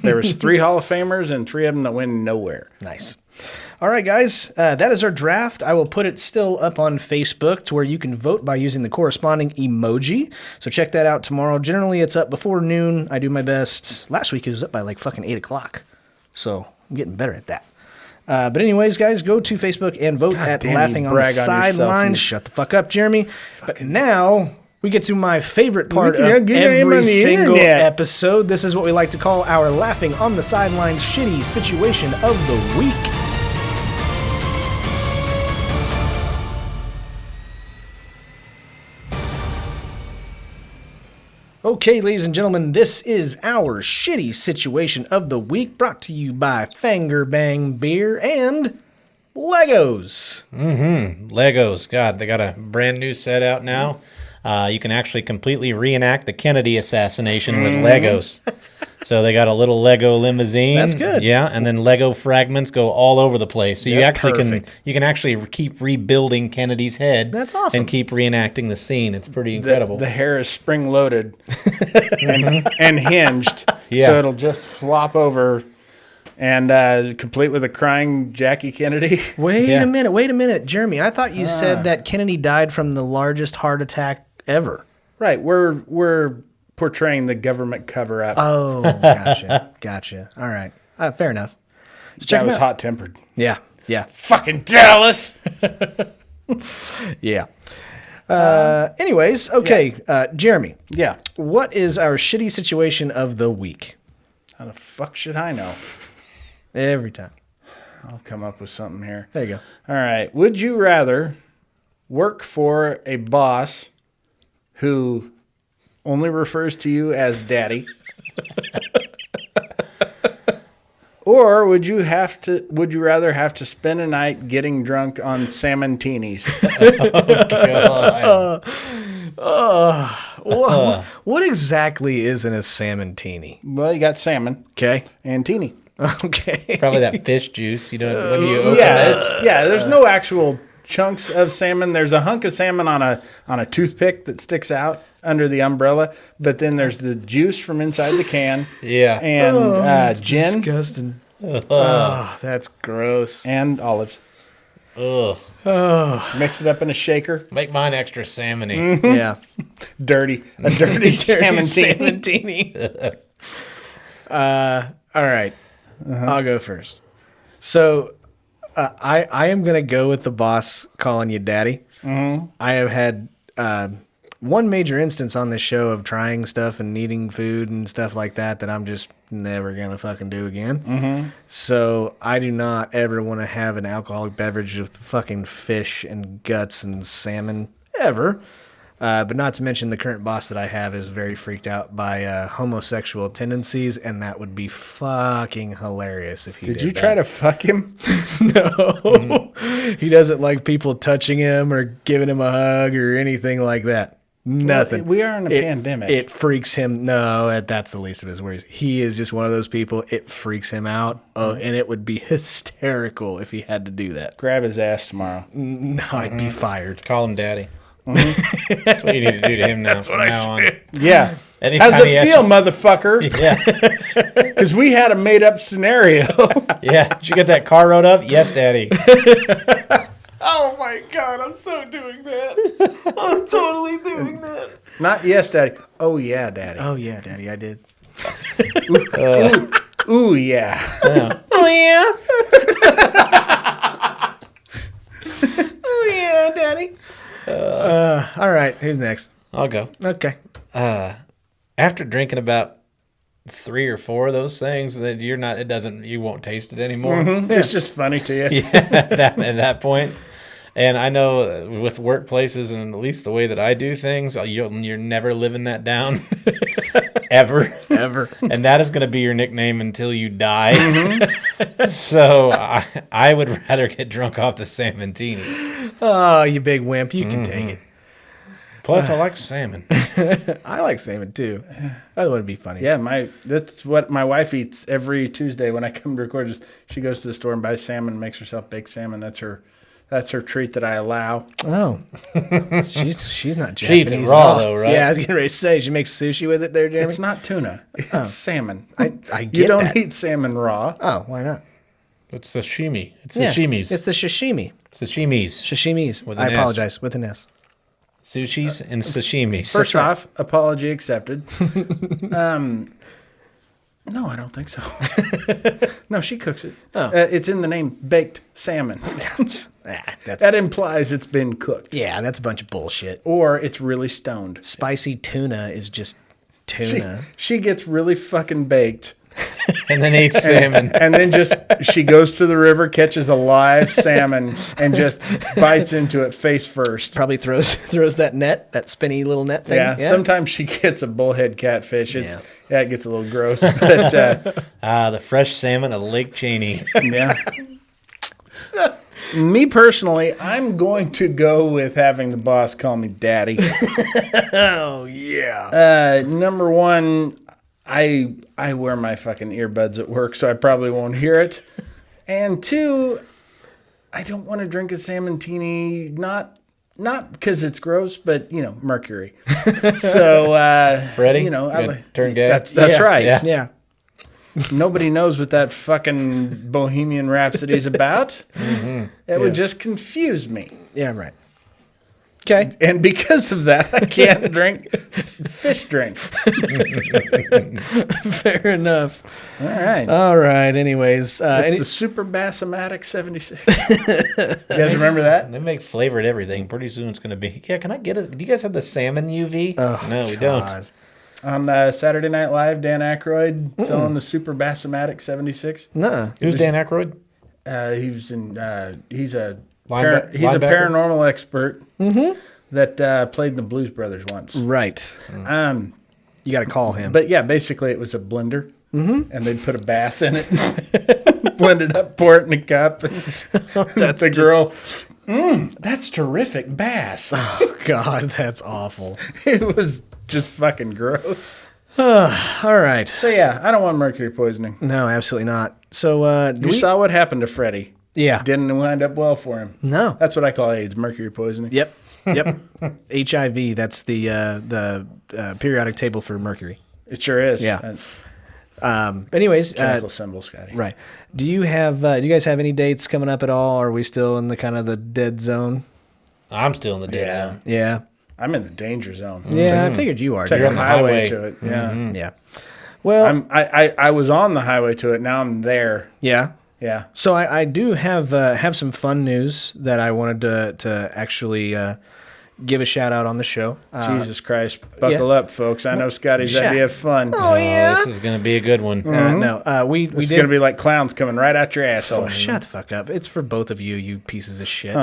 There was 3 Hall of Famers and 3 of them that went nowhere. Nice. All right, guys, that is our draft. I will put it still up on Facebook to where you can vote by using the corresponding emoji. So check that out tomorrow. Generally, it's up before noon. I do my best. Last week, it was up by like fucking 8 o'clock. So I'm getting better at that. But anyways, guys, go to Facebook and vote at damn, Laughing you on the brag on yourself, Sidelines. you- Shut the fuck up, Jeremy. But now we get to my favorite part Look at of your name every on the single internet. episode. This is what we like to call our Laughing on the Sidelines shitty situation of the week. Okay, ladies and gentlemen, this is our shitty situation of the week, brought to you by Fanger Bang Beer and Legos. Legos. God, they got a brand new set out now. You can actually completely reenact the Kennedy assassination with Legos. So they got a little Lego limousine. That's good. Yeah, and then Lego fragments go all over the place. So you Yep, actually perfect. can actually keep rebuilding Kennedy's head. That's awesome. And keep reenacting the scene. It's pretty incredible. The hair is spring loaded and hinged, Yeah. so it'll just flop over and complete with a crying Jackie Kennedy. Wait Yeah. a minute, Jeremy. I thought you said that Kennedy died from the largest heart attack ever. Right, we're portraying the government cover up. Oh, gotcha. All right, fair enough. So check That him was out. hot tempered. Yeah. Fucking Dallas. Yeah. Anyways, okay, Jeremy, Yeah. what is our shitty situation of the week? How the fuck should I know? Every time. I'll come up with something here. There you go. All right. Would you rather work for a boss who only refers to you as daddy? Or would you rather have to spend a night getting drunk on salmon-tinis? What exactly is in a salmon-tini? Well, you got salmon Okay. and teeny. Okay. Probably that fish juice. You know, when you open Yeah, it. there's no actual chunks of salmon. There's a hunk of salmon on a toothpick that sticks out under the umbrella, but then there's the juice from inside the can. Yeah. And gin Disgusting. Oh, that's gross. and olives. Ugh. Mix it up in a shaker. Make mine extra salmony. Yeah. A dirty salmon Salmon-tini. All right. I'll go first. So I am going to go with the boss calling you daddy. Mm-hmm. I have had one major instance on this show of trying stuff and eating food and stuff like that I'm just never going to fucking do again. Mm-hmm. So I do not ever want to have an alcoholic beverage with fucking fish and guts and salmon ever. But not to mention the current boss that I have is very freaked out by homosexual tendencies, and that would be fucking hilarious if he did Did you try to fuck him? No. He doesn't like people touching him or giving him a hug or anything like that. Nothing. we are in a pandemic. It freaks him. No, that's the least of his worries. He is just one of those people. It freaks him out, and it would be hysterical if he had to do that. Grab his ass tomorrow. No, I'd be fired. Call him daddy. That's what you need to do to him now. From now on. Yeah. Anytime How's he it asks feel, you- motherfucker? Yeah. Because we had a made-up scenario. Yeah. Did you get that car rode up? Yes, daddy. Oh my God, I'm so doing that. I'm totally doing that. Not yes, daddy. Oh, yeah, daddy. Oh yeah, Daddy, I did. Ooh, yeah. Oh yeah. Oh yeah, Daddy. All right, who's next? I'll go. Okay. After drinking about 3 or 4 of those things that you won't taste it anymore. It's just funny to you. Yeah, at that point. And I know with workplaces and at least the way that I do things, you're never living that down. Ever. And that is going to be your nickname until you die. So I would rather get drunk off the salmon-tinis. Oh, you big wimp. You can take it. Plus, I like salmon. I like salmon, too. That would be funny. Yeah, that's what my wife eats every Tuesday when I come to record. She goes to the store and buys salmon and makes herself baked salmon. That's her treat that I allow. Oh. She's not Japanese. She eats it raw, though, right? Yeah, I was getting ready to say, she makes sushi with it there, Jeremy? It's not tuna. It's salmon. I get You don't that. eat salmon raw. Oh, why not? It's sashimi. It's Yeah, sashimis. it's the sashimi. Sashimis. Sashimis. With I an S. apologize. With an S. Sushis and sashimis. First off, apology accepted. No, I don't think so. No, she cooks it. Oh. It's in the name, baked salmon. That implies it's been cooked. Yeah, that's a bunch of bullshit. Or it's really stoned. Spicy tuna is just tuna. She gets really fucking baked. And then eats salmon. And then she goes to the river, catches a live salmon, and just bites into it face first. Probably throws that net, that spinny little net thing. Yeah, sometimes she gets a bullhead catfish. It gets a little gross. But the fresh salmon of Lake Cheney. yeah. Me personally, I'm going to go with having the boss call me daddy. Oh, yeah. Number one, I wear my fucking earbuds at work, so I probably won't hear it. And two, I don't want to drink a salmon-tini, not because it's gross, but, mercury. So, Freddie? Turn dead? That's right. Yeah. Nobody knows what that fucking Bohemian Rhapsody's about. It would just confuse me. Yeah, right. Okay. And because of that, I can't drink fish drinks. Fair enough. All right. Anyways. It's the Super Bassomatic 76. You guys remember that? They make flavored everything. Pretty soon it's going to be. Yeah, can I get it? Do you guys have the salmon UV? No, we don't. On Saturday Night Live, Dan Aykroyd selling the Super Bassomatic 76. Nuh-uh. Who's Dan Aykroyd? He was in. He's a Linebacker? paranormal expert that played in the Blues Brothers once. Right. You got to call him. But yeah, basically it was a blender, and they'd put a bass in it, blend it up, pour it in a cup. And That's the girl, that's terrific bass. Oh, God, that's awful. It was just fucking gross. All right. So yeah, I don't want mercury poisoning. No, absolutely not. So You saw what happened to Freddie. Yeah. Didn't wind up well for him. No. That's what I call AIDS, mercury poisoning. Yep. HIV. That's the periodic table for mercury. It sure is. Yeah. Anyways, Chemical symbol, Scotty. right. Do you guys have any dates coming up at all? Or are we still in the kind of the dead zone? I'm still in the dead zone. Yeah. I'm in the danger zone. Yeah, I figured you are. Take You're a on the highway highway. to it. Yeah. Yeah. Well, I was on the highway to it. Now I'm there. yeah. Yeah. So I do have some fun news that I wanted to actually give a shout out on the show. Jesus Christ. Buckle up, folks. I know Scotty's Yeah. idea of fun. Oh, yeah. This is going to be a good one. No, we It's did. going to be like clowns coming right out your asshole. Oh, shut the fuck up. It's for both of you, you pieces of shit.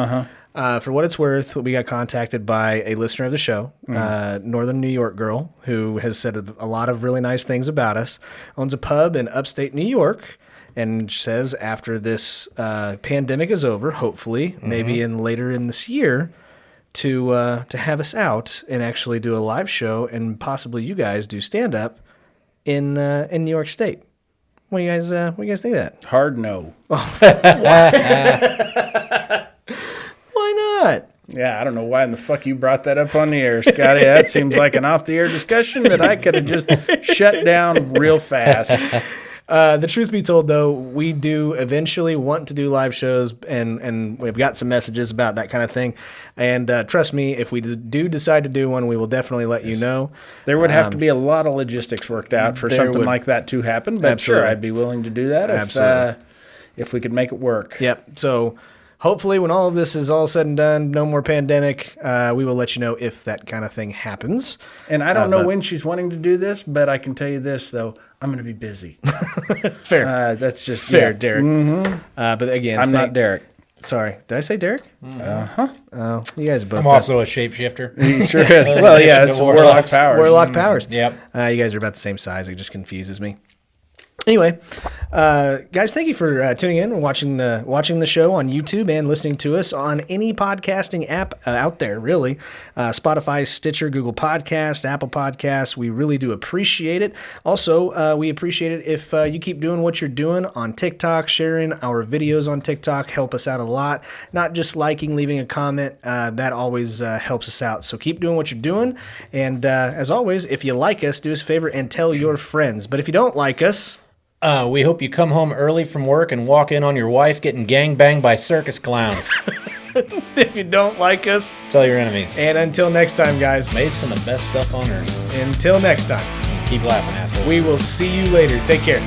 For what it's worth, we got contacted by a listener of the show, Northern New York girl, who has said a lot of really nice things about us, owns a pub in upstate New York, and says after this pandemic is over, hopefully, maybe later in this year, to have us out and actually do a live show, and possibly you guys do stand-up in New York State. What do you guys think of that? Hard no. Why not? Yeah, I don't know why in the fuck you brought that up on the air, Scotty. That seems like an off-the-air discussion that I could have just shut down real fast. The truth be told, though, we do eventually want to do live shows, and we've got some messages about that kind of thing. And trust me, if we do decide to do one, we will definitely let you know. There would have to be a lot of logistics worked out for there something would. like that to happen. But Absolutely. sure, I'd be willing to do that Absolutely. if we could make it work. Yep. So hopefully when all of this is all said and done, no more pandemic, we will let you know if that kind of thing happens. And I don't know when she's wanting to do this, but I can tell you this, though. I'm going to be busy. Fair. That's just Fair, yeah. Derek. Mm-hmm. But again, I'm not Derek. Sorry. Did I say Derek? Uh-huh. Oh, you guys both. I'm also a shapeshifter. He sure is. Well, yeah, it's Warlock powers. Warlock powers. Yep. You guys are about the same size. It just confuses me. Anyway, guys, thank you for tuning in and watching the show on YouTube and listening to us on any podcasting app out there, really. Spotify, Stitcher, Google Podcast, Apple Podcasts. We really do appreciate it. Also, we appreciate it if you keep doing what you're doing on TikTok, sharing our videos on TikTok. Help us out a lot. Not just liking, leaving a comment. That always helps us out. So keep doing what you're doing. And as always, if you like us, do us a favor and tell your friends. But if you don't like us... We hope you come home early from work and walk in on your wife getting gangbanged by circus clowns. If you don't like us, Tell your enemies. and until next time, guys. Made from the best stuff on earth. Until next time, Keep laughing, asshole. we will see you later. Take care.